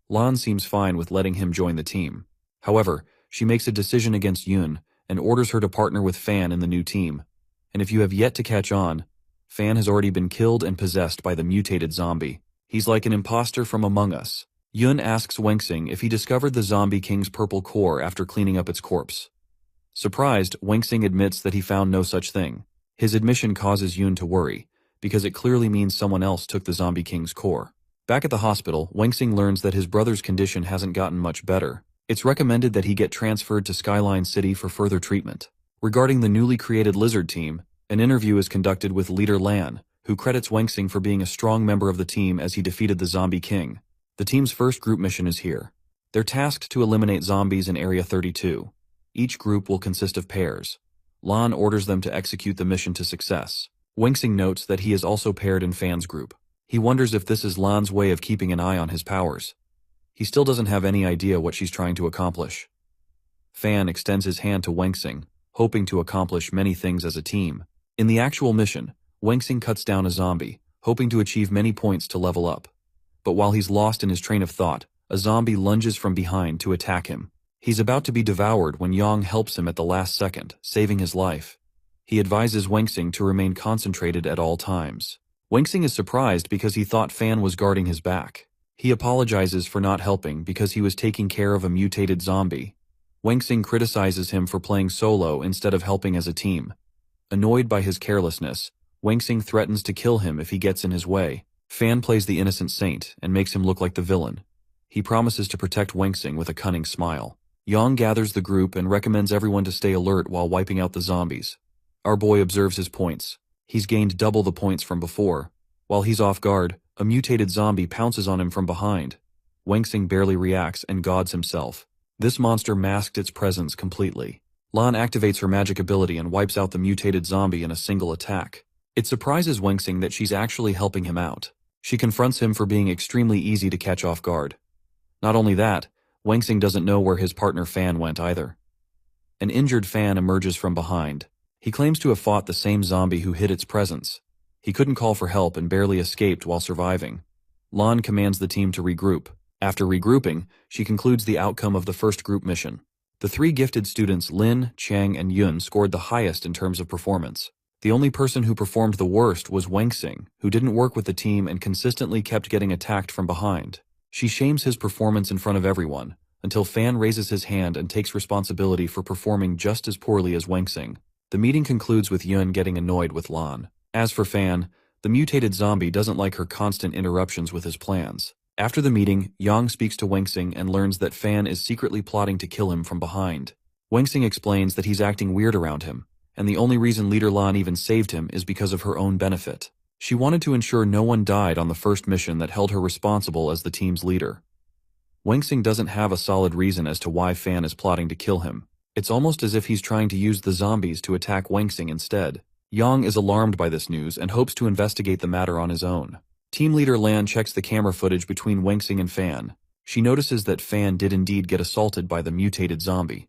Lan seems fine with letting him join the team. However, she makes a decision against Yun and orders her to partner with Fan in the new team. And if you have yet to catch on, Fan has already been killed and possessed by the mutated zombie. He's like an imposter from Among Us. Yun asks Wengxing if he discovered the zombie king's purple core after cleaning up its corpse. Surprised, Wengxing admits that he found no such thing. His admission causes Yun to worry, because it clearly means someone else took the zombie king's core. Back at the hospital, Wengxing learns that his brother's condition hasn't gotten much better. It's recommended that he get transferred to Skyline City for further treatment. Regarding the newly created lizard team, an interview is conducted with leader Lan, who credits Wengxing for being a strong member of the team as he defeated the zombie king. The team's first group mission is here. They're tasked to eliminate zombies in Area 32. Each group will consist of pairs. Lan orders them to execute the mission to success. Wengxing notes that he is also paired in Fan's group. He wonders if this is Lan's way of keeping an eye on his powers. He still doesn't have any idea what she's trying to accomplish. Fan extends his hand to Wengxing, hoping to accomplish many things as a team. In the actual mission, Wengxing cuts down a zombie, hoping to achieve many points to level up. But while he's lost in his train of thought, a zombie lunges from behind to attack him. He's about to be devoured when Yang helps him at the last second, saving his life. He advises Wengxing to remain concentrated at all times. Wengxing is surprised because he thought Fan was guarding his back. He apologizes for not helping because he was taking care of a mutated zombie. Wengxing criticizes him for playing solo instead of helping as a team. Annoyed by his carelessness, Wengxing threatens to kill him if he gets in his way. Fan plays the innocent saint and makes him look like the villain. He promises to protect Wengxing with a cunning smile. Yang gathers the group and recommends everyone to stay alert while wiping out the zombies. Our boy observes his points. He's gained double the points from before. While he's off guard, a mutated zombie pounces on him from behind. Wengxing barely reacts and gauds himself. This monster masked its presence completely. Lan activates her magic ability and wipes out the mutated zombie in a single attack. It surprises Wengxing that she's actually helping him out. She confronts him for being extremely easy to catch off guard. Not only that, Wengxing doesn't know where his partner Fan went either. An injured Fan emerges from behind. He claims to have fought the same zombie who hid its presence. He couldn't call for help and barely escaped while surviving. Lan commands the team to regroup. After regrouping, she concludes the outcome of the first group mission. The 3 gifted students Lin, Chang, and Yun scored the highest in terms of performance. The only person who performed the worst was Wengxing, who didn't work with the team and consistently kept getting attacked from behind. She shames his performance in front of everyone, until Fan raises his hand and takes responsibility for performing just as poorly as Wengxing. The meeting concludes with Yun getting annoyed with Lan. As for Fan, the mutated zombie doesn't like her constant interruptions with his plans. After the meeting, Yang speaks to Wengxing and learns that Fan is secretly plotting to kill him from behind. Wengxing explains that he's acting weird around him, and the only reason leader Lan even saved him is because of her own benefit. She wanted to ensure no one died on the first mission that held her responsible as the team's leader. Wengxing doesn't have a solid reason as to why Fan is plotting to kill him. It's almost as if he's trying to use the zombies to attack Wengxing instead. Yang is alarmed by this news and hopes to investigate the matter on his own. Team leader Lan checks the camera footage between Wengxing and Fan. She notices that Fan did indeed get assaulted by the mutated zombie.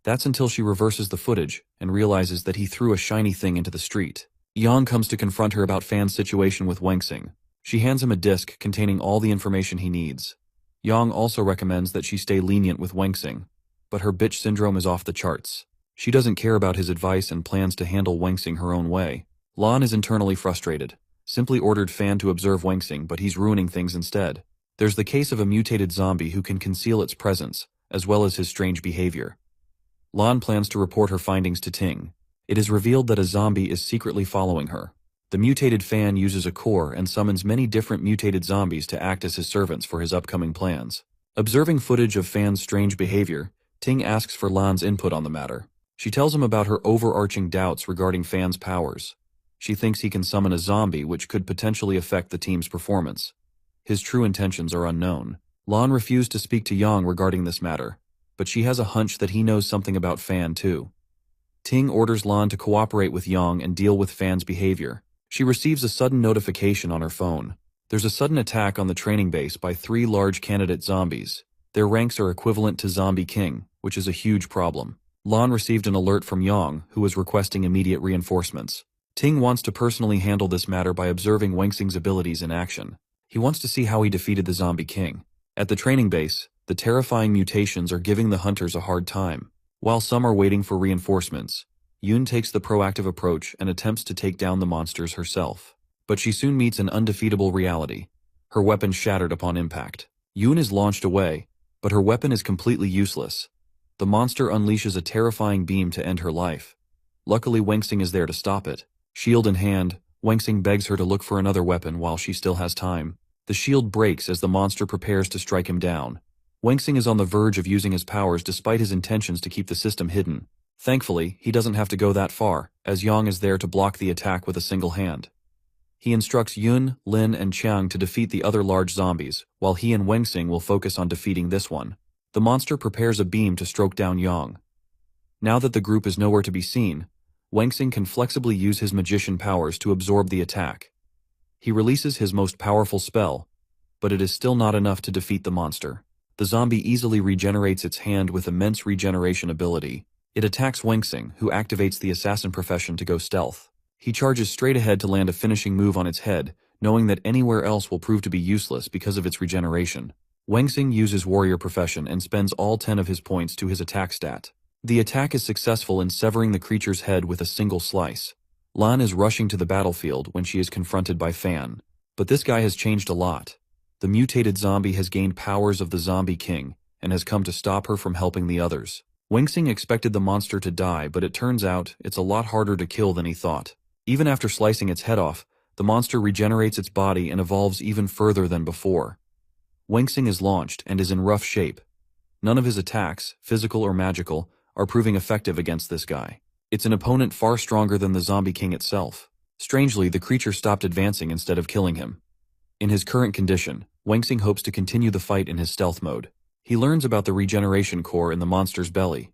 That's until she reverses the footage and realizes that he threw a shiny thing into the street. Yang comes to confront her about Fan's situation with Wengxing. She hands him a disc containing all the information he needs. Yang also recommends that she stay lenient with Wengxing, but her bitch syndrome is off the charts. She doesn't care about his advice and plans to handle Wengxing her own way. Lan is internally frustrated. Simply ordered Fan to observe Wengxing, but he's ruining things instead. There's the case of a mutated zombie who can conceal its presence, as well as his strange behavior. Lan plans to report her findings to Ting. It is revealed that a zombie is secretly following her. The mutated Fan uses a core and summons many different mutated zombies to act as his servants for his upcoming plans. Observing footage of Fan's strange behavior, Ting asks for Lan's input on the matter. She tells him about her overarching doubts regarding Fan's powers. She thinks he can summon a zombie which could potentially affect the team's performance. His true intentions are unknown. Lan refused to speak to Yang regarding this matter, but she has a hunch that he knows something about Fan too. Ting orders Lan to cooperate with Yang and deal with Fan's behavior. She receives a sudden notification on her phone. There's a sudden attack on the training base by 3 large candidate zombies. Their ranks are equivalent to Zombie King, which is a huge problem. Lan received an alert from Yang, who was requesting immediate reinforcements. Ting wants to personally handle this matter by observing Wengxing's abilities in action. He wants to see how he defeated the Zombie King. At the training base, the terrifying mutations are giving the hunters a hard time. While some are waiting for reinforcements, Yoon takes the proactive approach and attempts to take down the monsters herself. But she soon meets an undefeatable reality. Her weapon shattered upon impact. Yoon is launched away, but her weapon is completely useless. The monster unleashes a terrifying beam to end her life. Luckily, Wengxing is there to stop it. Shield in hand, Wengxing begs her to look for another weapon while she still has time. The shield breaks as the monster prepares to strike him down. Wengxing is on the verge of using his powers despite his intentions to keep the system hidden. Thankfully, he doesn't have to go that far, as Yang is there to block the attack with a single hand. He instructs Yun, Lin, and Chiang to defeat the other large zombies, while he and Wengxing will focus on defeating this one. The monster prepares a beam to stroke down Yang. Now that the group is nowhere to be seen, Wengxing can flexibly use his magician powers to absorb the attack. He releases his most powerful spell, but it is still not enough to defeat the monster. The zombie easily regenerates its hand with immense regeneration ability. It attacks Wengxing, who activates the assassin profession to go stealth. He charges straight ahead to land a finishing move on its head, knowing that anywhere else will prove to be useless because of its regeneration. Wengxing uses warrior profession and spends all 10 of his points to his attack stat. The attack is successful in severing the creature's head with a single slice. Lan is rushing to the battlefield when she is confronted by Fan. But this guy has changed a lot. The mutated zombie has gained powers of the Zombie King, and has come to stop her from helping the others. Wengxing expected the monster to die, but it turns out it's a lot harder to kill than he thought. Even after slicing its head off, the monster regenerates its body and evolves even further than before. Wengxing is launched and is in rough shape. None of his attacks, physical or magical, are proving effective against this guy. It's an opponent far stronger than the Zombie King itself. Strangely, the creature stopped advancing instead of killing him. In his current condition, Wengxing hopes to continue the fight in his stealth mode. He learns about the regeneration core in the monster's belly.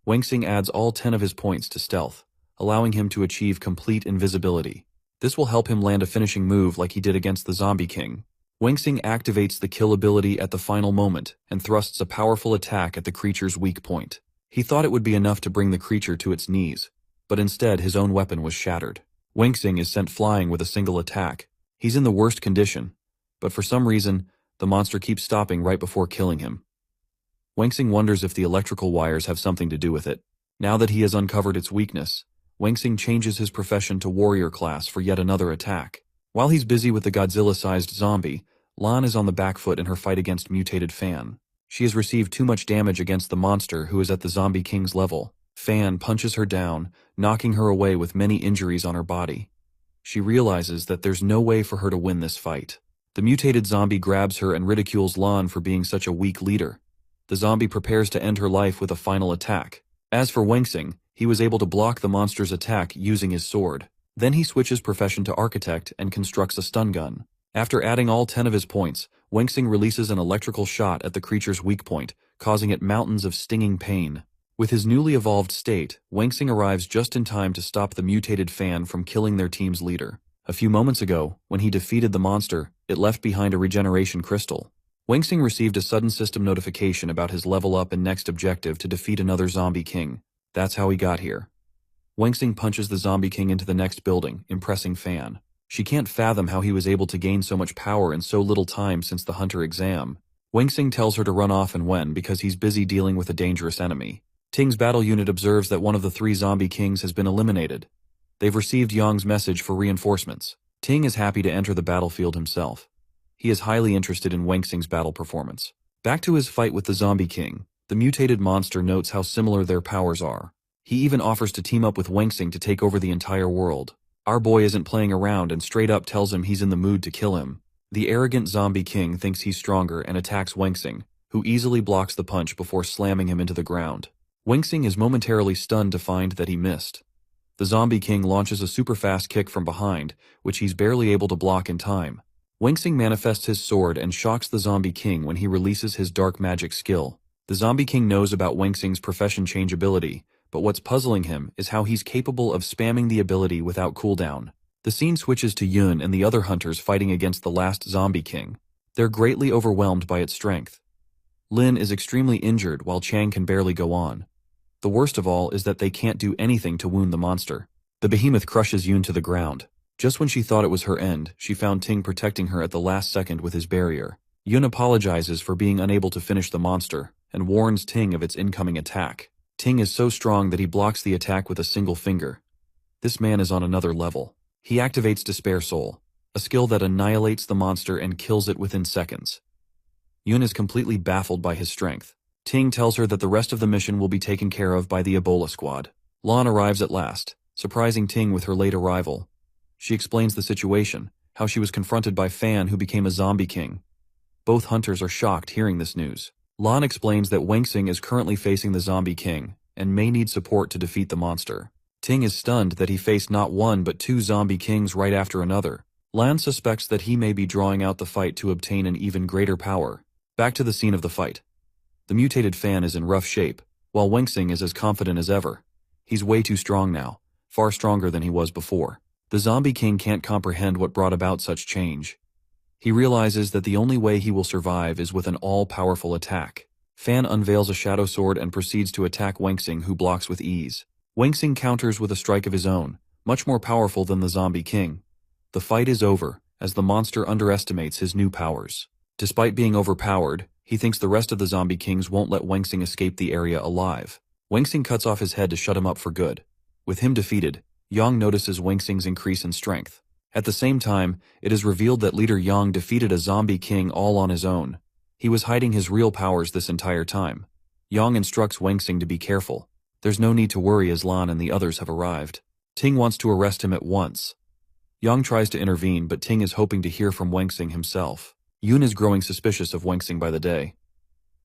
Wengxing adds all 10 of his points to stealth, allowing him to achieve complete invisibility. This will help him land a finishing move like he did against the Zombie King. Wengxing activates the kill ability at the final moment and thrusts a powerful attack at the creature's weak point. He thought it would be enough to bring the creature to its knees, but instead his own weapon was shattered. Wengxing is sent flying with a single attack. He's in the worst condition, but for some reason, the monster keeps stopping right before killing him. Wengxing wonders if the electrical wires have something to do with it. Now that he has uncovered its weakness, Wengxing changes his profession to warrior class for yet another attack. While he's busy with the Godzilla-sized zombie, Lan is on the back foot in her fight against mutated Fan. She has received too much damage against the monster who is at the Zombie King's level. Fan punches her down, knocking her away with many injuries on her body. She realizes that there's no way for her to win this fight. The mutated zombie grabs her and ridicules Lan for being such a weak leader. The zombie prepares to end her life with a final attack. As for Wengxing, he was able to block the monster's attack using his sword. Then he switches profession to architect and constructs a stun gun. After adding all 10 of his points, Wengxing releases an electrical shot at the creature's weak point, causing it mountains of stinging pain. With his newly evolved state, Wengxing arrives just in time to stop the mutated Fan from killing their team's leader. A few moments ago, when he defeated the monster, it left behind a regeneration crystal. Wengxing received a sudden system notification about his level up and next objective to defeat another zombie king. That's how he got here. Wengxing punches the zombie king into the next building, impressing Fan. She can't fathom how he was able to gain so much power in so little time since the hunter exam. Wengxing tells her to run off and when because he's busy dealing with a dangerous enemy. Ting's battle unit observes that one of the 3 zombie kings has been eliminated. They've received Yang's message for reinforcements. Ting is happy to enter the battlefield himself. He is highly interested in Wengxing's battle performance. Back to his fight with the zombie king, the mutated monster notes how similar their powers are. He even offers to team up with Wengxing to take over the entire world. Our boy isn't playing around and straight up tells him he's in the mood to kill him. The arrogant zombie king thinks he's stronger and attacks Wengxing, who easily blocks the punch before slamming him into the ground. Wengxing is momentarily stunned to find that he missed. The zombie king launches a super fast kick from behind, which he's barely able to block in time. Wengxing manifests his sword and shocks the zombie king when he releases his dark magic skill. The zombie king knows about Wengxing's profession change ability, but what's puzzling him is how he's capable of spamming the ability without cooldown. The scene switches to Yun and the other hunters fighting against the last zombie king. They're greatly overwhelmed by its strength. Lin is extremely injured while Chang can barely go on. The worst of all is that they can't do anything to wound the monster. The behemoth crushes Yun to the ground. Just when she thought it was her end, she found Ting protecting her at the last second with his barrier. Yun apologizes for being unable to finish the monster, and warns Ting of its incoming attack. Ting is so strong that he blocks the attack with a single finger. This man is on another level. He activates Despair Soul, a skill that annihilates the monster and kills it within seconds. Yun is completely baffled by his strength. Ting tells her that the rest of the mission will be taken care of by the Ebola squad. Lan arrives at last, surprising Ting with her late arrival. She explains the situation, how she was confronted by Fan who became a zombie king. Both hunters are shocked hearing this news. Lan explains that Wengxing is currently facing the zombie king, and may need support to defeat the monster. Ting is stunned that he faced not 1 but 2 zombie kings right after another. Lan suspects that he may be drawing out the fight to obtain an even greater power. Back to the scene of the fight. The mutated Fan is in rough shape, while Wengxing is as confident as ever. He's way too strong now, far stronger than he was before. The zombie king can't comprehend what brought about such change. He realizes that the only way he will survive is with an all-powerful attack. Fan unveils a shadow sword and proceeds to attack Wengxing, who blocks with ease. Wengxing counters with a strike of his own, much more powerful than the zombie king. The fight is over, as the monster underestimates his new powers. Despite being overpowered, he thinks the rest of the zombie kings won't let Wengxing escape the area alive. Wengxing cuts off his head to shut him up for good. With him defeated, Yang notices Wengxing's increase in strength. At the same time, it is revealed that leader Yang defeated a zombie king all on his own. He was hiding his real powers this entire time. Yang instructs Wengxing to be careful. There's no need to worry as Lan and the others have arrived. Ting wants to arrest him at once. Yang tries to intervene, but Ting is hoping to hear from Wengxing himself. Yun is growing suspicious of Wengxing by the day.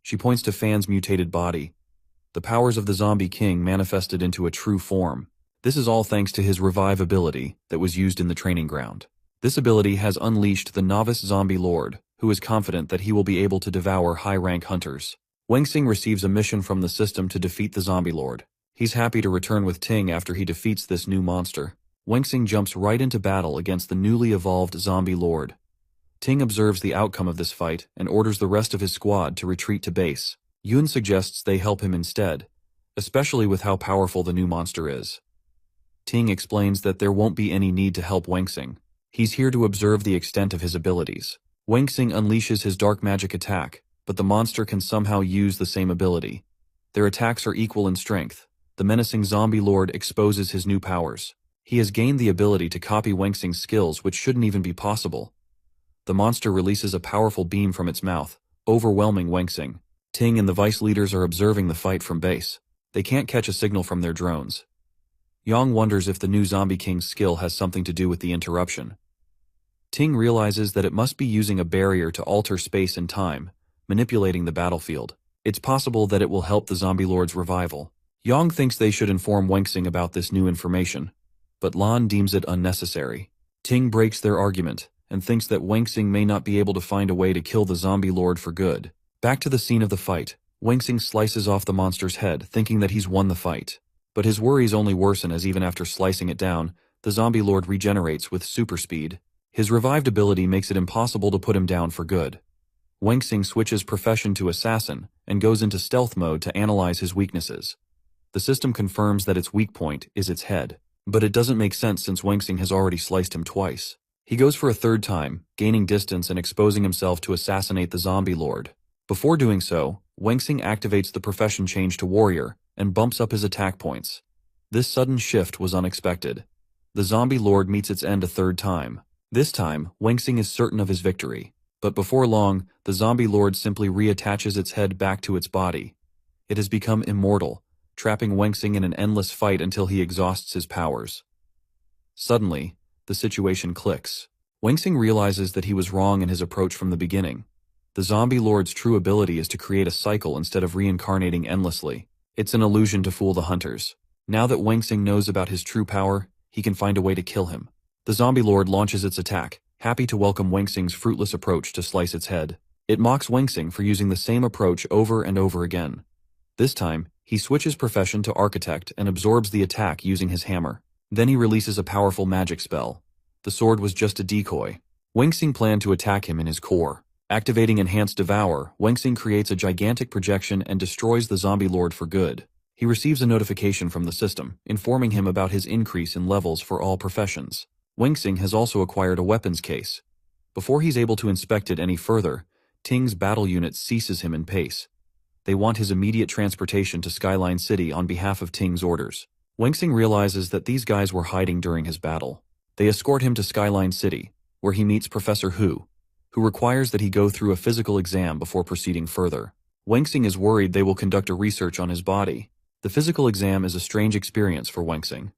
She points to Fan's mutated body. The powers of the zombie king manifested into a true form. This is all thanks to his revive ability that was used in the training ground. This ability has unleashed the novice zombie lord, who is confident that he will be able to devour high-rank hunters. Wengxing receives a mission from the system to defeat the zombie lord. He's happy to return with Ting after he defeats this new monster. Wengxing jumps right into battle against the newly evolved zombie lord. Ting observes the outcome of this fight and orders the rest of his squad to retreat to base. Yun suggests they help him instead, especially with how powerful the new monster is. Ting explains that there won't be any need to help Wengxing. He's here to observe the extent of his abilities. Wengxing unleashes his dark magic attack, but the monster can somehow use the same ability. Their attacks are equal in strength. The menacing zombie lord exposes his new powers. He has gained the ability to copy Wengxing's skills, which shouldn't even be possible. The monster releases a powerful beam from its mouth, overwhelming Wengxing. Ting and the vice leaders are observing the fight from base. They can't catch a signal from their drones. Yang wonders if the new zombie king's skill has something to do with the interruption. Ting realizes that it must be using a barrier to alter space and time, manipulating the battlefield. It's possible that it will help the zombie lord's revival. Yang thinks they should inform Wengxing about this new information, but Lan deems it unnecessary. Ting breaks their argument and thinks that Wengxing may not be able to find a way to kill the zombie lord for good. Back to the scene of the fight, Wengxing slices off the monster's head, thinking that he's won the fight. But his worries only worsen as even after slicing it down, the zombie lord regenerates with super speed. His revived ability makes it impossible to put him down for good. Wangxing switches profession to assassin and goes into stealth mode to analyze his weaknesses. The system confirms that its weak point is its head, but it doesn't make sense since Wangxing has already sliced him twice. He goes for a third time, gaining distance and exposing himself to assassinate the zombie lord. Before doing so, Wangxing activates the profession change to warrior and bumps up his attack points. This sudden shift was unexpected. The zombie lord meets its end a third time. This time, Wangxing is certain of his victory, but before long, the zombie lord simply reattaches its head back to its body. It has become immortal, trapping Wangxing in an endless fight until he exhausts his powers. Suddenly, the situation clicks. Wangxing realizes that he was wrong in his approach from the beginning. The zombie lord's true ability is to create a cycle instead of reincarnating endlessly. It's an illusion to fool the hunters. Now that Wangxing knows about his true power, he can find a way to kill him. The zombie lord launches its attack, happy to welcome Wangxing's fruitless approach to slice its head. It mocks Wangxing for using the same approach over and over again. This time, he switches profession to architect and absorbs the attack using his hammer. Then he releases a powerful magic spell. The sword was just a decoy. Wangxing planned to attack him in his core. Activating Enhanced Devour, Wangxing creates a gigantic projection and destroys the zombie lord for good. He receives a notification from the system, informing him about his increase in levels for all professions. Wangxing has also acquired a weapons case. Before he's able to inspect it any further, Ting's battle unit seizes him in pace. They want his immediate transportation to Skyline City on behalf of Ting's orders. Wangxing realizes that these guys were hiding during his battle. They escort him to Skyline City, where he meets Professor Hu requires that he go through a physical exam before proceeding further. Wangxing is worried they will conduct a research on his body. The physical exam is a strange experience for Wangxing.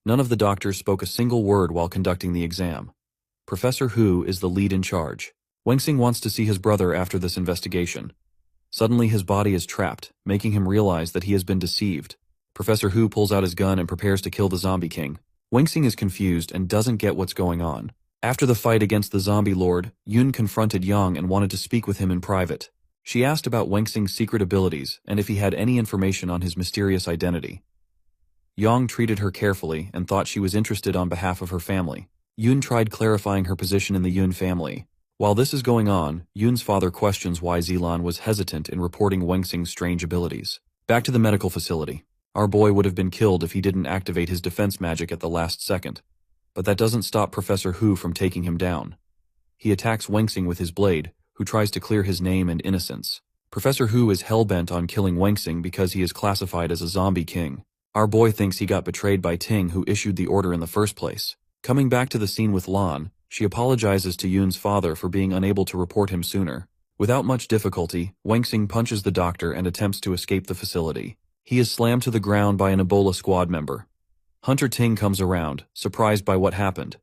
None of the doctors spoke a single word while conducting the exam. Professor Hu is the lead in charge. Wangxing wants to see his brother after this investigation. Suddenly his body is trapped, making him realize that he has been deceived. Professor Hu pulls out his gun and prepares to kill the zombie king. Wangxing is confused and doesn't get what's going on. After the fight against the zombie lord, Yun confronted Yang and wanted to speak with him in private. She asked about Wangxing's secret abilities and if he had any information on his mysterious identity. Yang treated her carefully and thought she was interested on behalf of her family. Yun tried clarifying her position in the Yun family. While this is going on, Yun's father questions why Zilan was hesitant in reporting Wangxing's strange abilities. Back to the medical facility. Our boy would have been killed if he didn't activate his defense magic at the last second. But that doesn't stop Professor Hu from taking him down. He attacks Wangxing with his blade, who tries to clear his name and innocence. Professor Hu is hell-bent on killing Wangxing because he is classified as a zombie king. Our boy thinks he got betrayed by Ting, who issued the order in the first place. Coming back to the scene with Lan, she apologizes to Yun's father for being unable to report him sooner. Without much difficulty, Wangxing punches the doctor and attempts to escape the facility. He is slammed to the ground by an Ebola squad member. Hunter Ting comes around, surprised by what happened.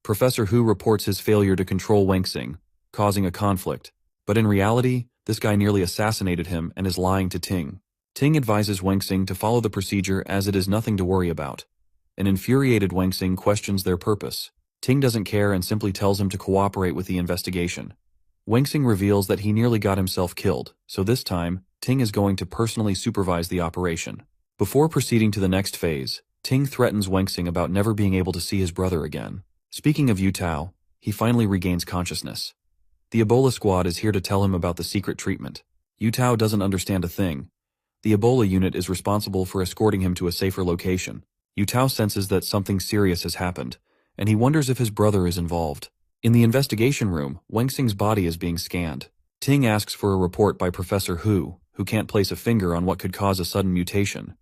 Professor Hu reports his failure to control Wangxing, causing a conflict. But in reality, this guy nearly assassinated him and is lying to Ting. Ting advises Wangxing to follow the procedure as it is nothing to worry about. An infuriated Wangxing questions their purpose. Ting doesn't care and simply tells him to cooperate with the investigation. Wangxing reveals that he nearly got himself killed, so this time, Ting is going to personally supervise the operation. Before proceeding to the next phase, Ting threatens Wangxing about never being able to see his brother again. Speaking of Yu Tao, he finally regains consciousness. The Ebola squad is here to tell him about the secret treatment. Yu Tao doesn't understand a thing. The Ebola unit is responsible for escorting him to a safer location. Yu Tao senses that something serious has happened, and he wonders if his brother is involved. In the investigation room, Wangxing's body is being scanned. Ting asks for a report by Professor Hu can't place a finger on what could cause a sudden mutation.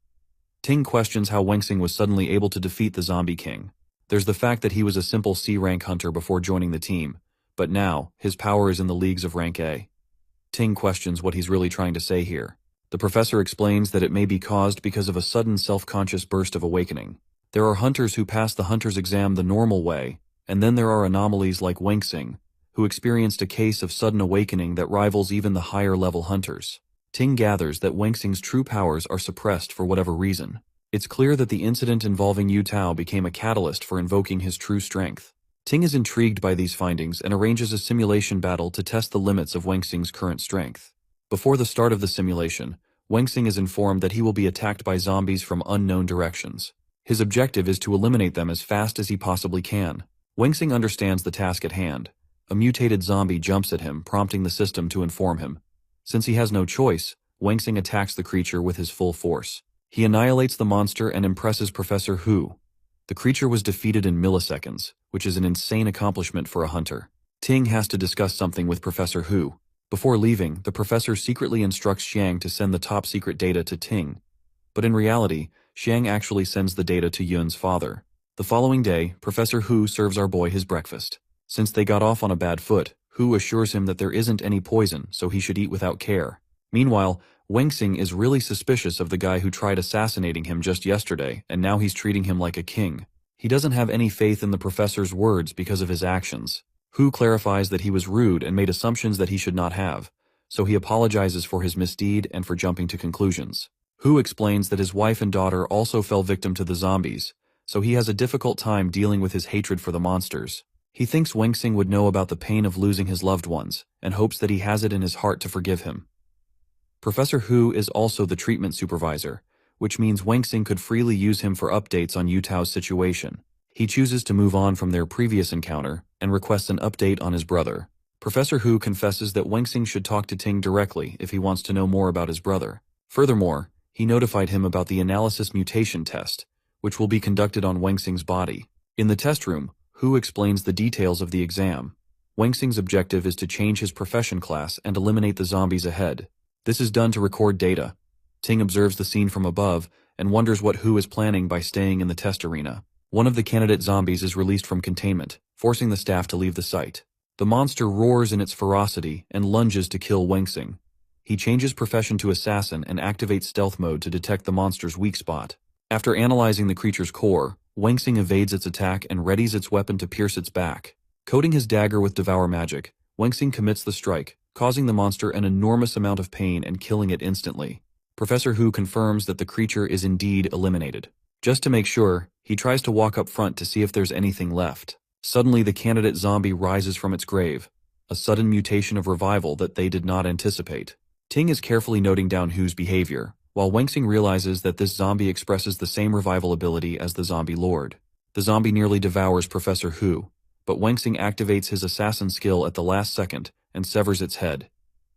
Ting questions how Wangxing was suddenly able to defeat the zombie king. There's the fact that he was a simple C-rank hunter before joining the team, but now, his power is in the leagues of rank A. Ting questions what he's really trying to say here. The professor explains that it may be caused because of a sudden self-conscious burst of awakening. There are hunters who pass the hunter's exam the normal way, and then there are anomalies like Wangxing, who experienced a case of sudden awakening that rivals even the higher-level hunters. Ting gathers that Wangxing's true powers are suppressed for whatever reason. It's clear that the incident involving Yu Tao became a catalyst for invoking his true strength. Ting is intrigued by these findings and arranges a simulation battle to test the limits of Wangxing's current strength. Before the start of the simulation, Wangxing is informed that he will be attacked by zombies from unknown directions. His objective is to eliminate them as fast as he possibly can. Wangxing understands the task at hand, A mutated zombie jumps at him, prompting the system to inform him. Since he has no choice, Wengsing attacks the creature with his full force. He annihilates the monster and impresses Professor Hu. The creature was defeated in milliseconds, which is an insane accomplishment for a hunter. Ting has to discuss something with Professor Hu. Before leaving, the professor secretly instructs Xiang to send the top-secret data to Ting. But in reality, Xiang actually sends the data to Yun's father. The following day, Professor Hu serves our boy his breakfast. Since they got off on a bad foot, Hu assures him that there isn't any poison, so he should eat without care. Meanwhile, Wengsing is really suspicious of the guy who tried assassinating him just yesterday, and now he's treating him like a king. He doesn't have any faith in the professor's words because of his actions. Hu clarifies that he was rude and made assumptions that he should not have, so he apologizes for his misdeed and for jumping to conclusions. Hu explains that his wife and daughter also fell victim to the zombies, so he has a difficult time dealing with his hatred for the monsters. He thinks Wengsing would know about the pain of losing his loved ones, and hopes that he has it in his heart to forgive him. Professor Hu is also the treatment supervisor, which means Wengsing could freely use him for updates on Yutao's situation. He chooses to move on from their previous encounter and requests an update on his brother. Professor Hu confesses that Wengsing should talk to Ting directly if he wants to know more about his brother. Furthermore, he notified him about the analysis mutation test, which will be conducted on Wengsing's body. In the test room, Hu explains the details of the exam. Wengsing's objective is to change his profession class and eliminate the zombies ahead. This is done to record data. Ting observes the scene from above and wonders what Hu is planning by staying in the test arena. One of the candidate zombies is released from containment, forcing the staff to leave the site. The monster roars in its ferocity and lunges to kill Wengsing. He changes profession to assassin and activates stealth mode to detect the monster's weak spot. After analyzing the creature's core, Wengsing evades its attack and readies its weapon to pierce its back. Coating his dagger with devour magic, Wengsing commits the strike, causing the monster an enormous amount of pain and killing it instantly. Professor Hu confirms that the creature is indeed eliminated. Just to make sure, he tries to walk up front to see if there's anything left. Suddenly the candidate zombie rises from its grave, a sudden mutation of revival that they did not anticipate. Ting is carefully noting down Hu's behavior, while Wengsing realizes that this zombie expresses the same revival ability as the zombie lord. The zombie nearly devours Professor Hu, but Wengsing activates his assassin skill at the last second and severs its head.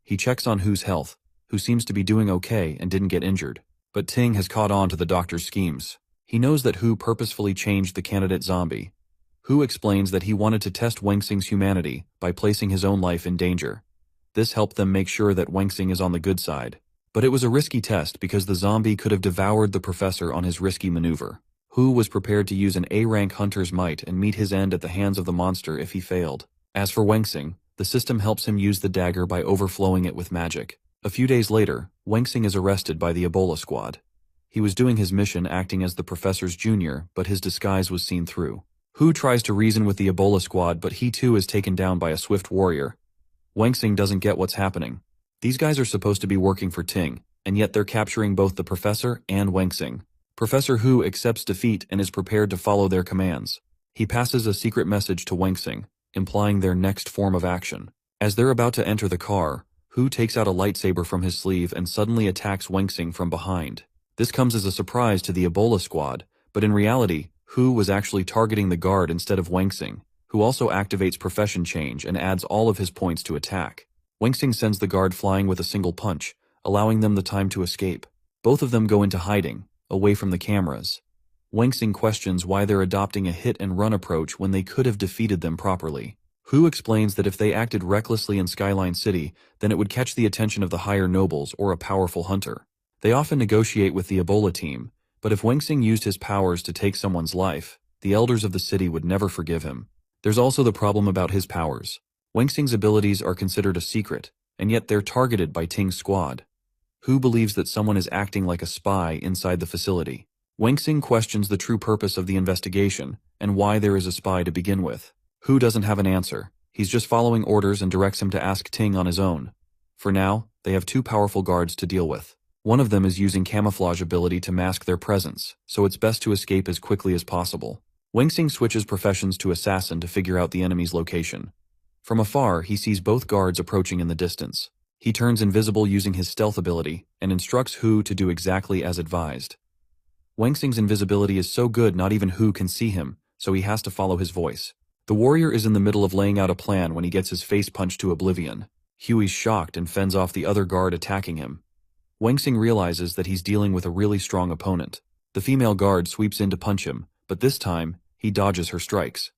He checks on Hu's health, who seems to be doing okay and didn't get injured. But Ting has caught on to the doctor's schemes. He knows that Hu purposefully changed the candidate zombie. Hu explains that he wanted to test Wengsing's humanity by placing his own life in danger. This helped them make sure that Wengsing is on the good side. But it was a risky test because the zombie could have devoured the professor on his risky maneuver. Hu was prepared to use an A-rank hunter's might and meet his end at the hands of the monster if he failed. As for Wengsing, the system helps him use the dagger by overflowing it with magic. A few days later, Wengsing is arrested by the Ebola squad. He was doing his mission acting as the professor's junior, but his disguise was seen through. Hu tries to reason with the Ebola squad, but he too is taken down by a swift warrior. Wengsing doesn't get what's happening. These guys are supposed to be working for Ting, and yet they're capturing both the professor and Wengsing. Professor Hu accepts defeat and is prepared to follow their commands. He passes a secret message to Wengsing, implying their next form of action. As they're about to enter the car, Hu takes out a lightsaber from his sleeve and suddenly attacks Wengsing from behind. This comes as a surprise to the Ebola squad, but in reality, Hu was actually targeting the guard instead of Wengsing, who also activates profession change and adds all of his points to attack. Wengsing sends the guard flying with a single punch, allowing them the time to escape. Both of them go into hiding, away from the cameras. Wengsing questions why they're adopting a hit-and-run approach when they could have defeated them properly. Hu explains that if they acted recklessly in Skyline City, then it would catch the attention of the higher nobles or a powerful hunter. They often negotiate with the Ebola team, but if Wengsing used his powers to take someone's life, the elders of the city would never forgive him. There's also the problem about his powers. Wengsing's abilities are considered a secret, and yet they're targeted by Ting's squad. Hu believes that someone is acting like a spy inside the facility. Wengsing questions the true purpose of the investigation and why there is a spy to begin with. Hu doesn't have an answer. He's just following orders and directs him to ask Ting on his own. For now, they have two powerful guards to deal with. One of them is using camouflage ability to mask their presence, so it's best to escape as quickly as possible. Wengsing switches professions to assassin to figure out the enemy's location. From afar, he sees both guards approaching in the distance. He turns invisible using his stealth ability and instructs Hu to do exactly as advised. Wengsing's invisibility is so good not even Hu can see him, so he has to follow his voice. The warrior is in the middle of laying out a plan when he gets his face punched to oblivion. Huey's shocked and fends off the other guard attacking him. Wangxing realizes that he's dealing with a really strong opponent. The female guard sweeps in to punch him, but this time, he dodges her strikes.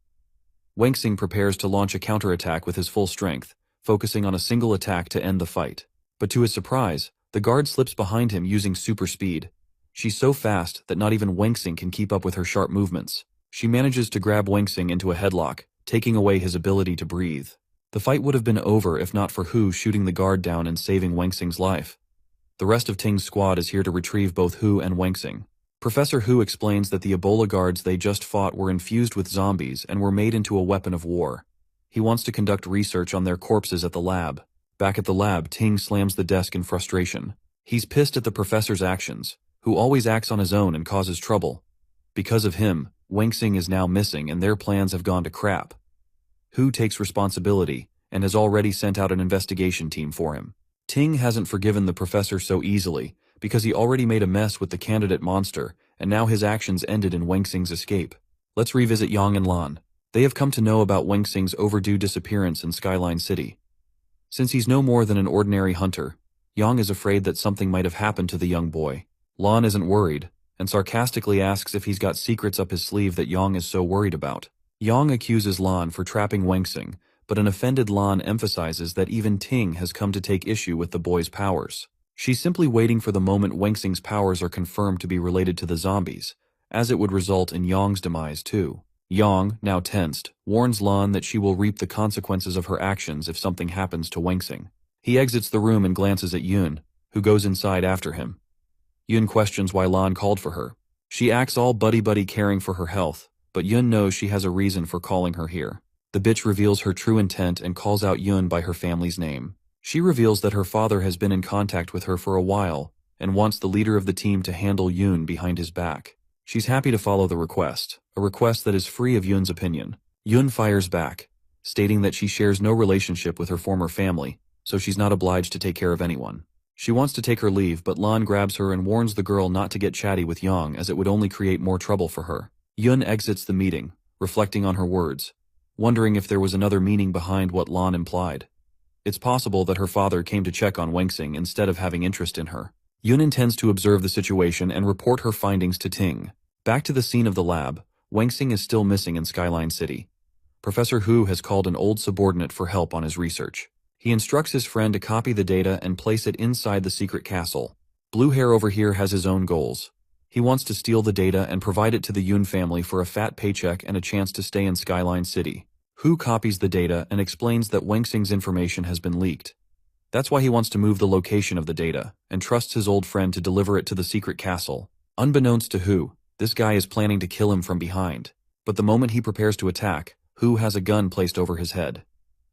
Wangxing prepares to launch a counterattack with his full strength, focusing on a single attack to end the fight. But to his surprise, the guard slips behind him using super speed. She's so fast that not even Wangxing can keep up with her sharp movements. She manages to grab Wangxing into a headlock, taking away his ability to breathe. The fight would have been over if not for Hu shooting the guard down and saving Wangxing's life. The rest of Ting's squad is here to retrieve both Hu and Wangxing. Professor Hu explains that the Ebola guards they just fought were infused with zombies and were made into a weapon of war. He wants to conduct research on their corpses at the lab. Back at the lab, Ting slams the desk in frustration. He's pissed at the professor's actions, who always acts on his own and causes trouble. Because of him, Wangxing is now missing and their plans have gone to crap. Hu takes responsibility and has already sent out an investigation team for him. Ting hasn't forgiven the professor so easily because he already made a mess with the candidate monster and now his actions ended in Wangxing's escape. Let's revisit Yang and Lan. They have come to know about Wangxing's overdue disappearance in Skyline City. Since he's no more than an ordinary hunter, Yang is afraid that something might have happened to the young boy. Lan isn't worried and sarcastically asks if he's got secrets up his sleeve that Yang is so worried about. Yang accuses Lan for trapping Wangxing, but an offended Lan emphasizes that even Ting has come to take issue with the boy's powers. She's simply waiting for the moment Wangxing's powers are confirmed to be related to the zombies, as it would result in Yang's demise too. Yang, now tensed, warns Lan that she will reap the consequences of her actions if something happens to Wangxing. He exits the room and glances at Yun, who goes inside after him. Yun questions why Lan called for her. She acts all buddy-buddy caring for her health, but Yun knows she has a reason for calling her here. The bitch reveals her true intent and calls out Yun by her family's name. She reveals that her father has been in contact with her for a while and wants the leader of the team to handle Yun behind his back. She's happy to follow the request, a request that is free of Yun's opinion. Yun fires back, stating that she shares no relationship with her former family, so she's not obliged to take care of anyone. She wants to take her leave, but Lan grabs her and warns the girl not to get chatty with Yang as it would only create more trouble for her. Yun exits the meeting, reflecting on her words, wondering if there was another meaning behind what Lan implied. It's possible that her father came to check on Wangxing instead of having interest in her. Yun intends to observe the situation and report her findings to Ting. Back to the scene of the lab, Wangxing is still missing in Skyline City. Professor Hu has called an old subordinate for help on his research. He instructs his friend to copy the data and place it inside the secret castle. Blue Hair over here has his own goals. He wants to steal the data and provide it to the Yun family for a fat paycheck and a chance to stay in Skyline City. Hu copies the data and explains that Wangxing's information has been leaked. That's why he wants to move the location of the data, and trusts his old friend to deliver it to the secret castle. Unbeknownst to Hu, this guy is planning to kill him from behind. But the moment he prepares to attack, Hu has a gun placed over his head.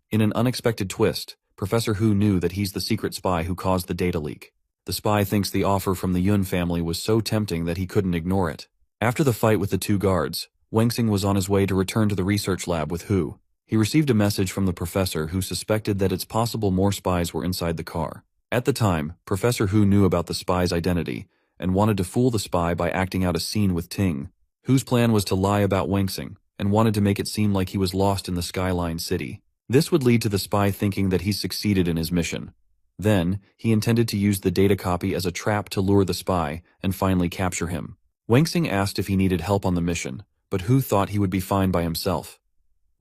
In an unexpected twist, Professor Hu knew that he's the secret spy who caused the data leak. The spy thinks the offer from the Yun family was so tempting that he couldn't ignore it. After the fight with the two guards, Wangxing was on his way to return to the research lab with Hu. He received a message from the professor who suspected that it's possible more spies were inside the car. At the time, Professor Hu knew about the spy's identity and wanted to fool the spy by acting out a scene with Ting. Hu's plan was to lie about Wangxing and wanted to make it seem like he was lost in the Skyline City. This would lead to the spy thinking that he's succeeded in his mission. Then, he intended to use the data copy as a trap to lure the spy and finally capture him. Wangxing asked if he needed help on the mission, but Hu thought he would be fine by himself.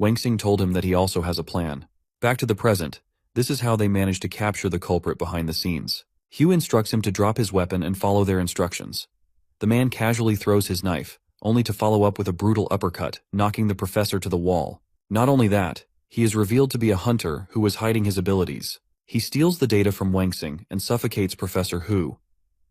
Wangxing told him that he also has a plan. Back to the present, this is how they managed to capture the culprit behind the scenes. Hu instructs him to drop his weapon and follow their instructions. The man casually throws his knife, only to follow up with a brutal uppercut, knocking the professor to the wall. Not only that, he is revealed to be a hunter who was hiding his abilities. He steals the data from Wangxing and suffocates Professor Hu.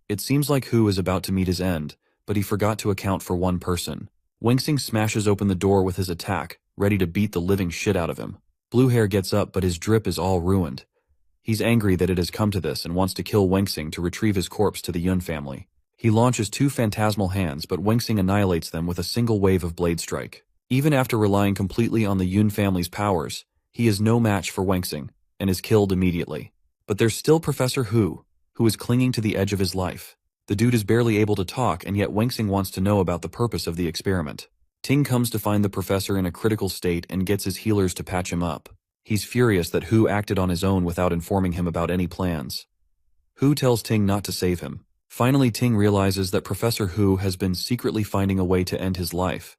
It seems like Hu is about to meet his end, but he forgot to account for one person. Wangxing smashes open the door with his attack, ready to beat the living shit out of him. Blue Hair gets up, but his drip is all ruined. He's angry that it has come to this and wants to kill Wangxing to retrieve his corpse to the Yun family. He launches two phantasmal hands, but Wangxing annihilates them with a single wave of blade strike. Even after relying completely on the Yun family's powers, he is no match for Wangxing and is killed immediately. But there's still Professor Hu is clinging to the edge of his life. The dude is barely able to talk, and yet Wangxing wants to know about the purpose of the experiment. Ting comes to find the professor in a critical state and gets his healers to patch him up. He's furious that Hu acted on his own without informing him about any plans. Hu tells Ting not to save him. Finally, Ting realizes that Professor Hu has been secretly finding a way to end his life,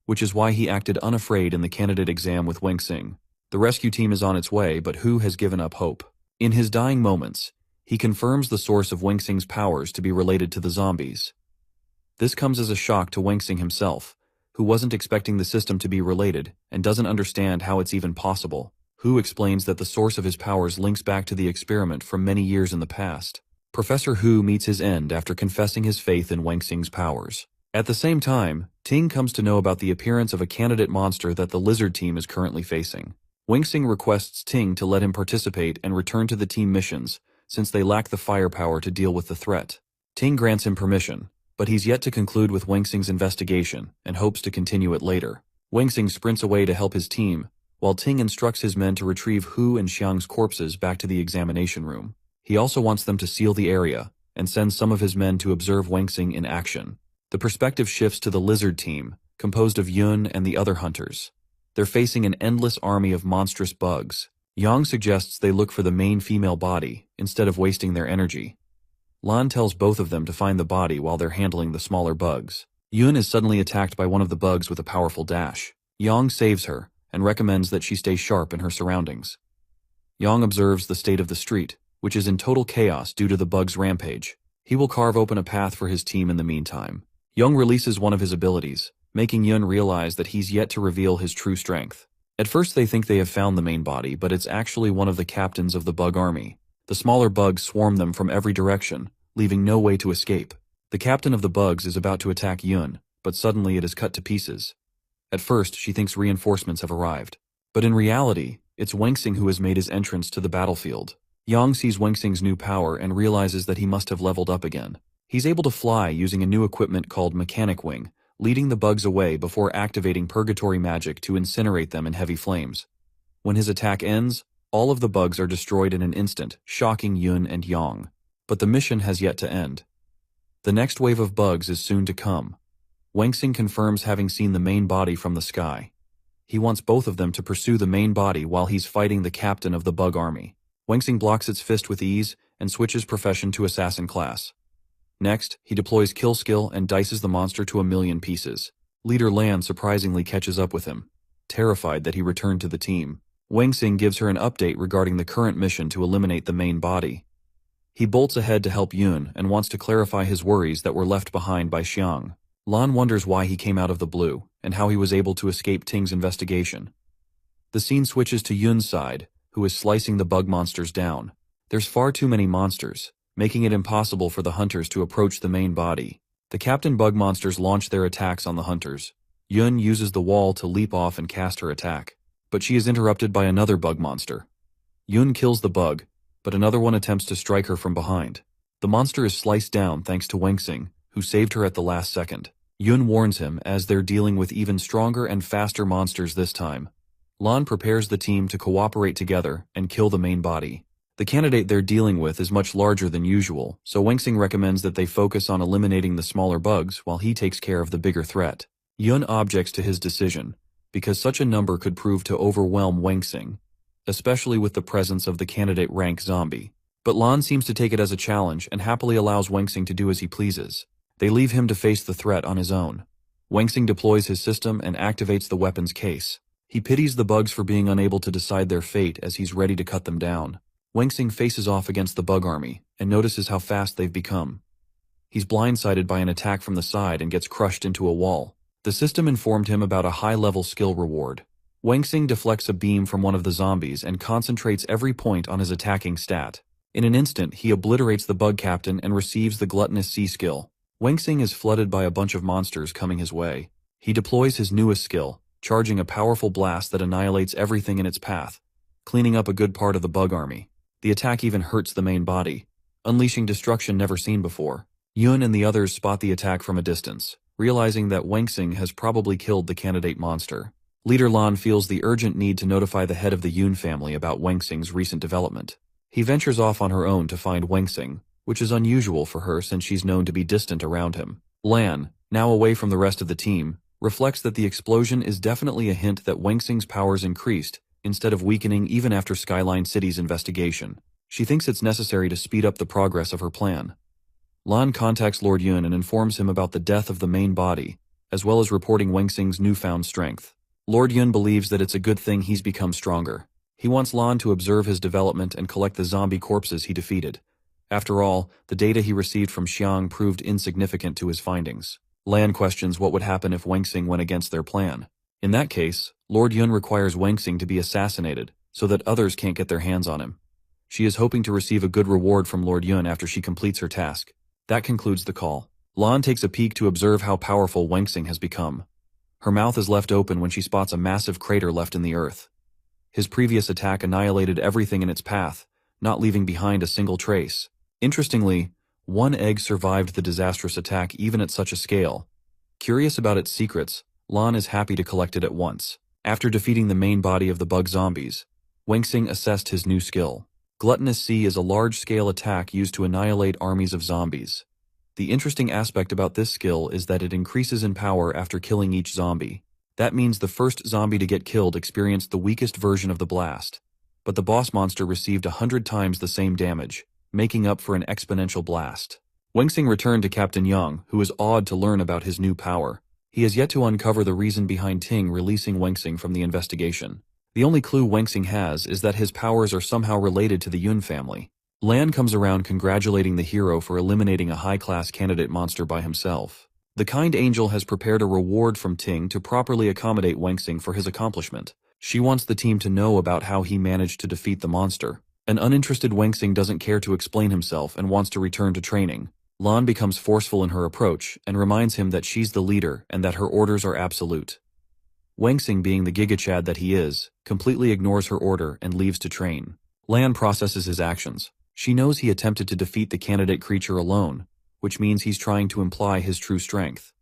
which is why he acted unafraid in the candidate exam with Wengxing. The rescue team is on its way, but Hu has given up hope. In his dying moments, he confirms the source of Wengxing's powers to be related to the zombies. This comes as a shock to Wengxing himself, who wasn't expecting the system to be related and doesn't understand how it's even possible. Hu explains that the source of his powers links back to the experiment from many years in the past. Professor Hu meets his end after confessing his faith in Wengxing's powers. At the same time, Ting comes to know about the appearance of a candidate monster that the lizard team is currently facing. Wengxing requests Ting to let him participate and return to the team missions, since they lack the firepower to deal with the threat. Ting grants him permission, but he's yet to conclude with Wengxing's investigation and hopes to continue it later. Wengxing sprints away to help his team, while Ting instructs his men to retrieve Hu and Xiang's corpses back to the examination room. He also wants them to seal the area and sends some of his men to observe Wengxing in action. The perspective shifts to the lizard team, composed of Yun and the other hunters. They're facing an endless army of monstrous bugs. Yang suggests they look for the main female body, instead of wasting their energy. Lan tells both of them to find the body while they're handling the smaller bugs. Yun is suddenly attacked by one of the bugs with a powerful dash. Yang saves her, and recommends that she stay sharp in her surroundings. Yang observes the state of the street, which is in total chaos due to the bug's rampage. He will carve open a path for his team in the meantime. Yang releases one of his abilities, making Yun realize that he's yet to reveal his true strength. At first they think they have found the main body, but it's actually one of the captains of the bug army. The smaller bugs swarm them from every direction, leaving no way to escape. The captain of the bugs is about to attack Yun, but suddenly it is cut to pieces. At first, she thinks reinforcements have arrived. But in reality, it's Wengxing who has made his entrance to the battlefield. Yang sees Wengxing's new power and realizes that he must have leveled up again. He's able to fly using a new equipment called mechanic wing, leading the bugs away before activating purgatory magic to incinerate them in heavy flames. When his attack ends, all of the bugs are destroyed in an instant, shocking Yun and Yang. But the mission has yet to end. The next wave of bugs is soon to come. Wengxing confirms having seen the main body from the sky. He wants both of them to pursue the main body while he's fighting the captain of the bug army. Wengxing blocks its fist with ease and switches profession to assassin class. Next, he deploys kill skill and dices the monster to 1,000,000 pieces. Leader Lan surprisingly catches up with him, terrified that he returned to the team. Wengxing gives her an update regarding the current mission to eliminate the main body. He bolts ahead to help Yun and wants to clarify his worries that were left behind by Xiang. Lan wonders why he came out of the blue and how he was able to escape Ting's investigation. The scene switches to Yun's side, who is slicing the bug monsters down. There's far too many monsters, making it impossible for the hunters to approach the main body. The captain bug monsters launch their attacks on the hunters. Yun uses the wall to leap off and cast her attack, but she is interrupted by another bug monster. Yun kills the bug, but another one attempts to strike her from behind. The monster is sliced down thanks to Wengxing, who saved her at the last second. Yun warns him as they're dealing with even stronger and faster monsters this time. Lan prepares the team to cooperate together and kill the main body. The candidate they're dealing with is much larger than usual, so Wengxing recommends that they focus on eliminating the smaller bugs while he takes care of the bigger threat. Yun objects to his decision, because such a number could prove to overwhelm Wengxing, especially with the presence of the candidate rank zombie. But Lan seems to take it as a challenge and happily allows Wengxing to do as he pleases. They leave him to face the threat on his own. Wengxing deploys his system and activates the weapon's case. He pities the bugs for being unable to decide their fate as he's ready to cut them down. Wengxing faces off against the bug army and notices how fast they've become. He's blindsided by an attack from the side and gets crushed into a wall. The system informed him about a high-level skill reward. Wengxing deflects a beam from one of the zombies and concentrates every point on his attacking stat. In an instant, he obliterates the bug captain and receives the gluttonous sea skill. Wengxing is flooded by a bunch of monsters coming his way. He deploys his newest skill, charging a powerful blast that annihilates everything in its path, cleaning up a good part of the bug army. The attack even hurts the main body, unleashing destruction never seen before. Yun and the others spot the attack from a distance, realizing that Wengxing has probably killed the candidate monster. Leader Lan feels the urgent need to notify the head of the Yun family about Wengxing's recent development. He ventures off on her own to find Wengxing, which is unusual for her since she's known to be distant around him. Lan, now away from the rest of the team, reflects that the explosion is definitely a hint that Wangxing's powers increased, instead of weakening even after Skyline City's investigation. She thinks it's necessary to speed up the progress of her plan. Lan contacts Lord Yun and informs him about the death of the main body, as well as reporting Wangxing's newfound strength. Lord Yun believes that it's a good thing he's become stronger. He wants Lan to observe his development and collect the zombie corpses he defeated. After all, the data he received from Xiang proved insignificant to his findings. Lan questions what would happen if Wangxing went against their plan. In that case, Lord Yun requires Wangxing to be assassinated, so that others can't get their hands on him. She is hoping to receive a good reward from Lord Yun after she completes her task. That concludes the call. Lan takes a peek to observe how powerful Wangxing has become. Her mouth is left open when she spots a massive crater left in the earth. His previous attack annihilated everything in its path, not leaving behind a single trace. Interestingly, one egg survived the disastrous attack even at such a scale. Curious about its secrets, Lan is happy to collect it at once. After defeating the main body of the bug zombies, Wangxing assessed his new skill. Gluttonous Sea is a large-scale attack used to annihilate armies of zombies. The interesting aspect about this skill is that it increases in power after killing each zombie. That means the first zombie to get killed experienced the weakest version of the blast. But the boss monster received 100 times the same damage, making up for an exponential blast. Wangxing returned to Captain Yang, who is awed to learn about his new power. He has yet to uncover the reason behind Ting releasing Wangxing from the investigation. The only clue Wangxing has is that his powers are somehow related to the Yun family. Lan comes around congratulating the hero for eliminating a high-class candidate monster by himself. The kind angel has prepared a reward from Ting to properly accommodate Wangxing for his accomplishment. She wants the team to know about how he managed to defeat the monster. An uninterested Wangxing doesn't care to explain himself and wants to return to training. Lan becomes forceful in her approach and reminds him that she's the leader and that her orders are absolute. Wangxing, being the gigachad that he is, completely ignores her order and leaves to train. Lan processes his actions. She knows he attempted to defeat the candidate creature alone, which means he's trying to imply his true strength.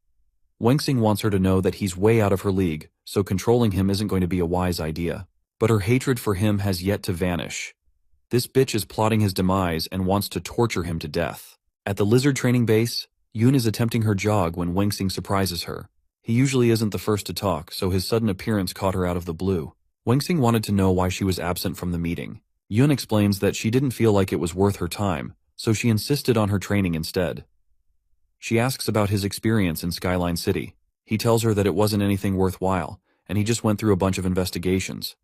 Wangxing wants her to know that he's way out of her league, so controlling him isn't going to be a wise idea. But her hatred for him has yet to vanish. This bitch is plotting his demise and wants to torture him to death. At the lizard training base, Yun is attempting her jog when Wangxing surprises her. He usually isn't the first to talk, so his sudden appearance caught her out of the blue. Wangxing wanted to know why she was absent from the meeting. Yun explains that she didn't feel like it was worth her time, so she insisted on her training instead. She asks about his experience in Skyline City. He tells her that it wasn't anything worthwhile, and he just went through a bunch of investigations.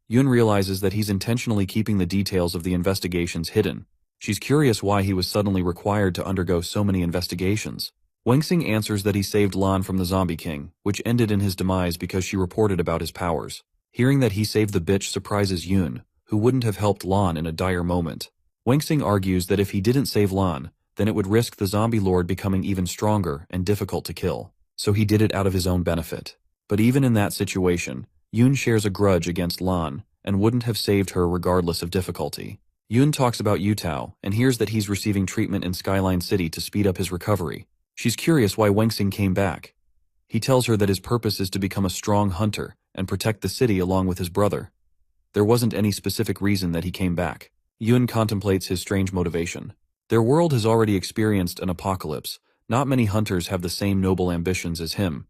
Yun realizes that he's intentionally keeping the details of the investigations hidden. She's curious why he was suddenly required to undergo so many investigations. Wangxing answers that he saved Lan from the Zombie King, which ended in his demise because she reported about his powers. Hearing that he saved the bitch surprises Yun, who wouldn't have helped Lan in a dire moment. Wangxing argues that if he didn't save Lan, then it would risk the zombie lord becoming even stronger and difficult to kill, so he did it out of his own benefit. But even in that situation, Yun shares a grudge against Lan and wouldn't have saved her regardless of difficulty. Yun talks about Yutao and hears that he's receiving treatment in Skyline City to speed up his recovery. She's curious why Wangxing came back. He tells her that his purpose is to become a strong hunter and protect the city along with his brother. There wasn't any specific reason that he came back. Yun contemplates his strange motivation. Their world has already experienced an apocalypse. Not many hunters have the same noble ambitions as him.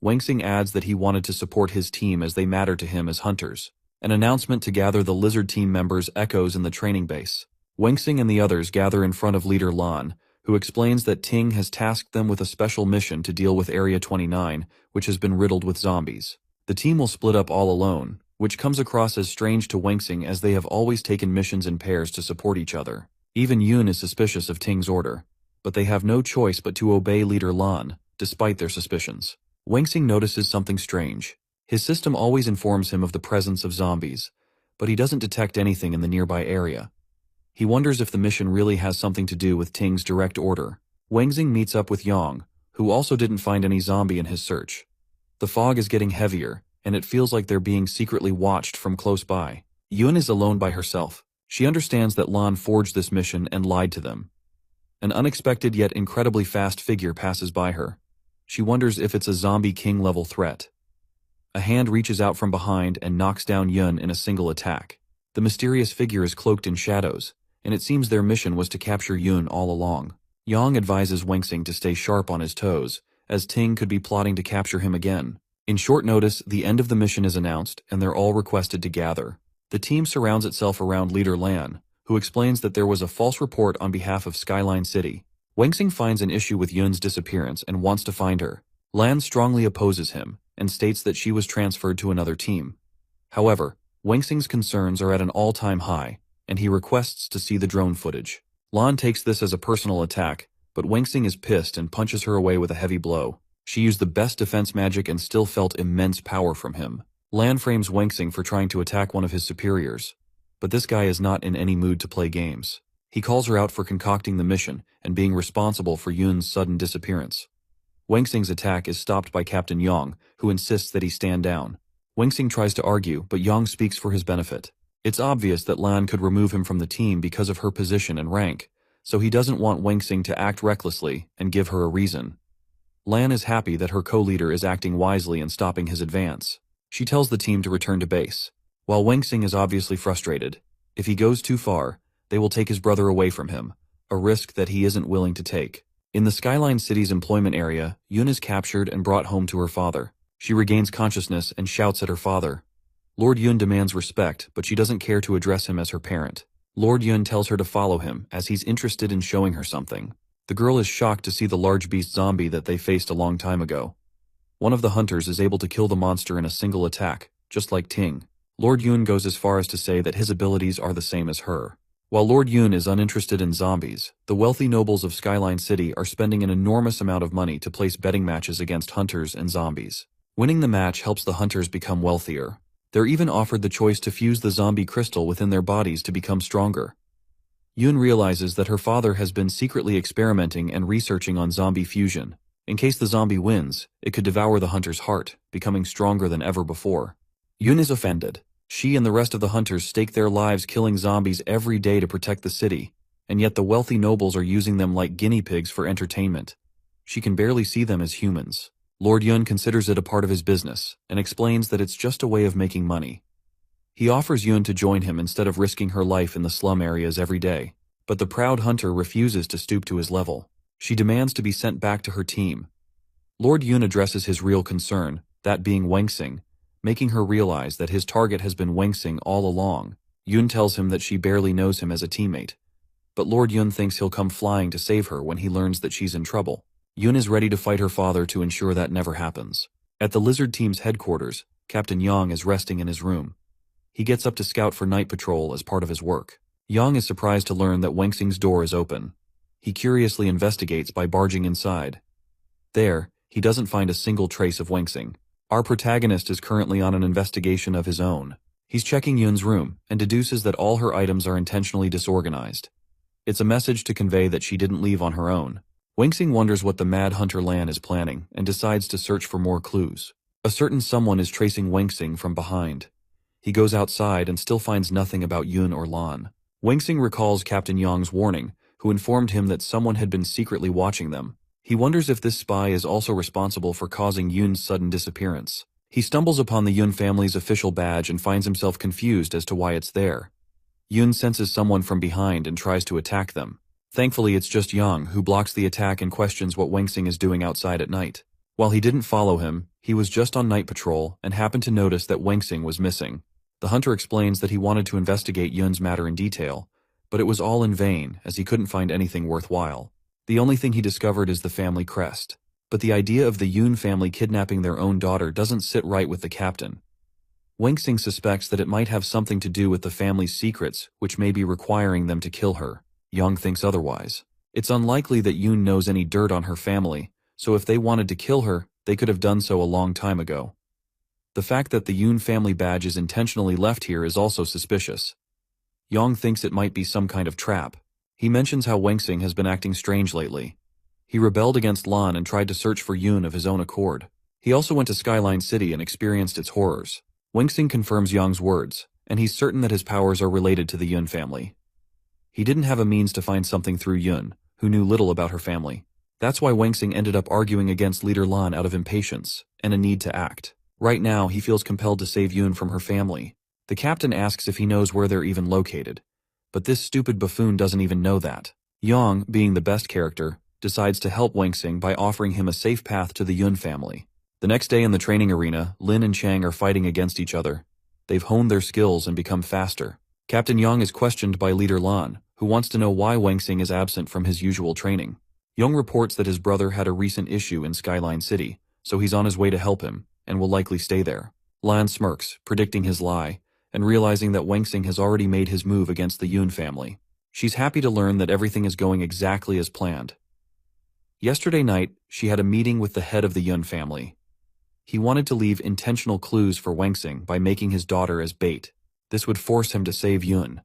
Wangxing adds that he wanted to support his team as they matter to him as hunters. An announcement to gather the lizard team members echoes in the training base. Wangxing and the others gather in front of leader Lan, who explains that Ting has tasked them with a special mission to deal with Area 29, which has been riddled with zombies. The team will split up all alone, which comes across as strange to Wangxing as they have always taken missions in pairs to support each other. Even Yun is suspicious of Ting's order, but they have no choice but to obey leader Lan, despite their suspicions. Wangxing notices something strange. His system always informs him of the presence of zombies, but he doesn't detect anything in the nearby area. He wonders if the mission really has something to do with Ting's direct order. Wangxing meets up with Yang, who also didn't find any zombie in his search. The fog is getting heavier, and it feels like they're being secretly watched from close by. Yun is alone by herself. She understands that Lan forged this mission and lied to them. An unexpected yet incredibly fast figure passes by her. She wonders if it's a zombie king-level threat. A hand reaches out from behind and knocks down Yun in a single attack. The mysterious figure is cloaked in shadows, and it seems their mission was to capture Yun all along. Yang advises Wangxing to stay sharp on his toes, as Ting could be plotting to capture him again. In short notice, the end of the mission is announced, and they're all requested to gather. The team surrounds itself around leader Lan, who explains that there was a false report on behalf of Skyline City. Wengxing finds an issue with Yun's disappearance and wants to find her. Lan strongly opposes him, and states that she was transferred to another team. However, Wengxing's concerns are at an all-time high, and he requests to see the drone footage. Lan takes this as a personal attack, but Wengxing is pissed and punches her away with a heavy blow. She used the best defense magic and still felt immense power from him. Lan frames Wengxing for trying to attack one of his superiors. But this guy is not in any mood to play games. He calls her out for concocting the mission and being responsible for Yun's sudden disappearance. Wengxing's attack is stopped by Captain Yang, who insists that he stand down. Wengxing tries to argue, but Yang speaks for his benefit. It's obvious that Lan could remove him from the team because of her position and rank, so he doesn't want Wengxing to act recklessly and give her a reason. Lan is happy that her co-leader is acting wisely and stopping his advance. She tells the team to return to base. While Wengxing is obviously frustrated, if he goes too far, they will take his brother away from him, a risk that he isn't willing to take. In the Skyline City's employment area, Yun is captured and brought home to her father. She regains consciousness and shouts at her father. Lord Yun demands respect, but she doesn't care to address him as her parent. Lord Yun tells her to follow him, as he's interested in showing her something. The girl is shocked to see the large beast zombie that they faced a long time ago. One of the hunters is able to kill the monster in a single attack, just like Ting. Lord Yun goes as far as to say that his abilities are the same as her. While Lord Yun is uninterested in zombies, the wealthy nobles of Skyline City are spending an enormous amount of money to place betting matches against hunters and zombies. Winning the match helps the hunters become wealthier. They're even offered the choice to fuse the zombie crystal within their bodies to become stronger. Yun realizes that her father has been secretly experimenting and researching on zombie fusion. In case the zombie wins, it could devour the hunter's heart, becoming stronger than ever before. Yun is offended. She and the rest of the hunters stake their lives killing zombies every day to protect the city, and yet the wealthy nobles are using them like guinea pigs for entertainment. She can barely see them as humans. Lord Yun considers it a part of his business, and explains that it's just a way of making money. He offers Yun to join him instead of risking her life in the slum areas every day, but the proud hunter refuses to stoop to his level. She demands to be sent back to her team. Lord Yun addresses his real concern, that being Wengxing, making her realize that his target has been Wengxing all along. Yun tells him that she barely knows him as a teammate, but Lord Yun thinks he'll come flying to save her when he learns that she's in trouble. Yun is ready to fight her father to ensure that never happens. At the lizard team's headquarters, Captain Yang is resting in his room. He gets up to scout for night patrol as part of his work. Yang is surprised to learn that Wengxing's door is open. He curiously investigates by barging inside. There, he doesn't find a single trace of Wengxing. Our protagonist is currently on an investigation of his own. He's checking Yun's room and deduces that all her items are intentionally disorganized. It's a message to convey that she didn't leave on her own. Wengxing wonders what the mad hunter Lan is planning and decides to search for more clues. A certain someone is tracing Wengxing from behind. He goes outside and still finds nothing about Yun or Lan. Wengxing recalls Captain Yang's warning, who informed him that someone had been secretly watching them. He wonders if this spy is also responsible for causing Yun's sudden disappearance. He stumbles upon the Yun family's official badge and finds himself confused as to why it's there. Yun senses someone from behind and tries to attack them. Thankfully, it's just Yang who blocks the attack and questions what Wengxing is doing outside at night. While he didn't follow him, he was just on night patrol and happened to notice that Wengxing was missing. The hunter explains that he wanted to investigate Yun's matter in detail, but it was all in vain as he couldn't find anything worthwhile. The only thing he discovered is the family crest. But the idea of the Yun family kidnapping their own daughter doesn't sit right with the captain. Wengxing suspects that it might have something to do with the family's secrets, which may be requiring them to kill her. Yang thinks otherwise. It's unlikely that Yun knows any dirt on her family, so if they wanted to kill her, they could have done so a long time ago. The fact that the Yun family badge is intentionally left here is also suspicious. Yang thinks it might be some kind of trap. He mentions how Wengxing has been acting strange lately. He rebelled against Lan and tried to search for Yun of his own accord. He also went to Skyline City and experienced its horrors. Wengxing confirms Yang's words, and he's certain that his powers are related to the Yun family. He didn't have a means to find something through Yun, who knew little about her family. That's why Wengxing ended up arguing against leader Lan out of impatience and a need to act. Right now, he feels compelled to save Yun from her family. The captain asks if he knows where they're even located, but this stupid buffoon doesn't even know that. Yang, being the best character, decides to help Wangxing by offering him a safe path to the Yun family. The next day in the training arena, Lin and Chang are fighting against each other. They've honed their skills and become faster. Captain Yang is questioned by leader Lan, who wants to know why Wangxing is absent from his usual training. Yang reports that his brother had a recent issue in Skyline City, so he's on his way to help him, and will likely stay there. Lan smirks, predicting his lie, and realizing that Wangxing has already made his move against the Yun family. She's happy to learn that everything is going exactly as planned. Yesterday night, she had a meeting with the head of the Yun family. He wanted to leave intentional clues for Wangxing by making his daughter as bait. This would force him to save Yun.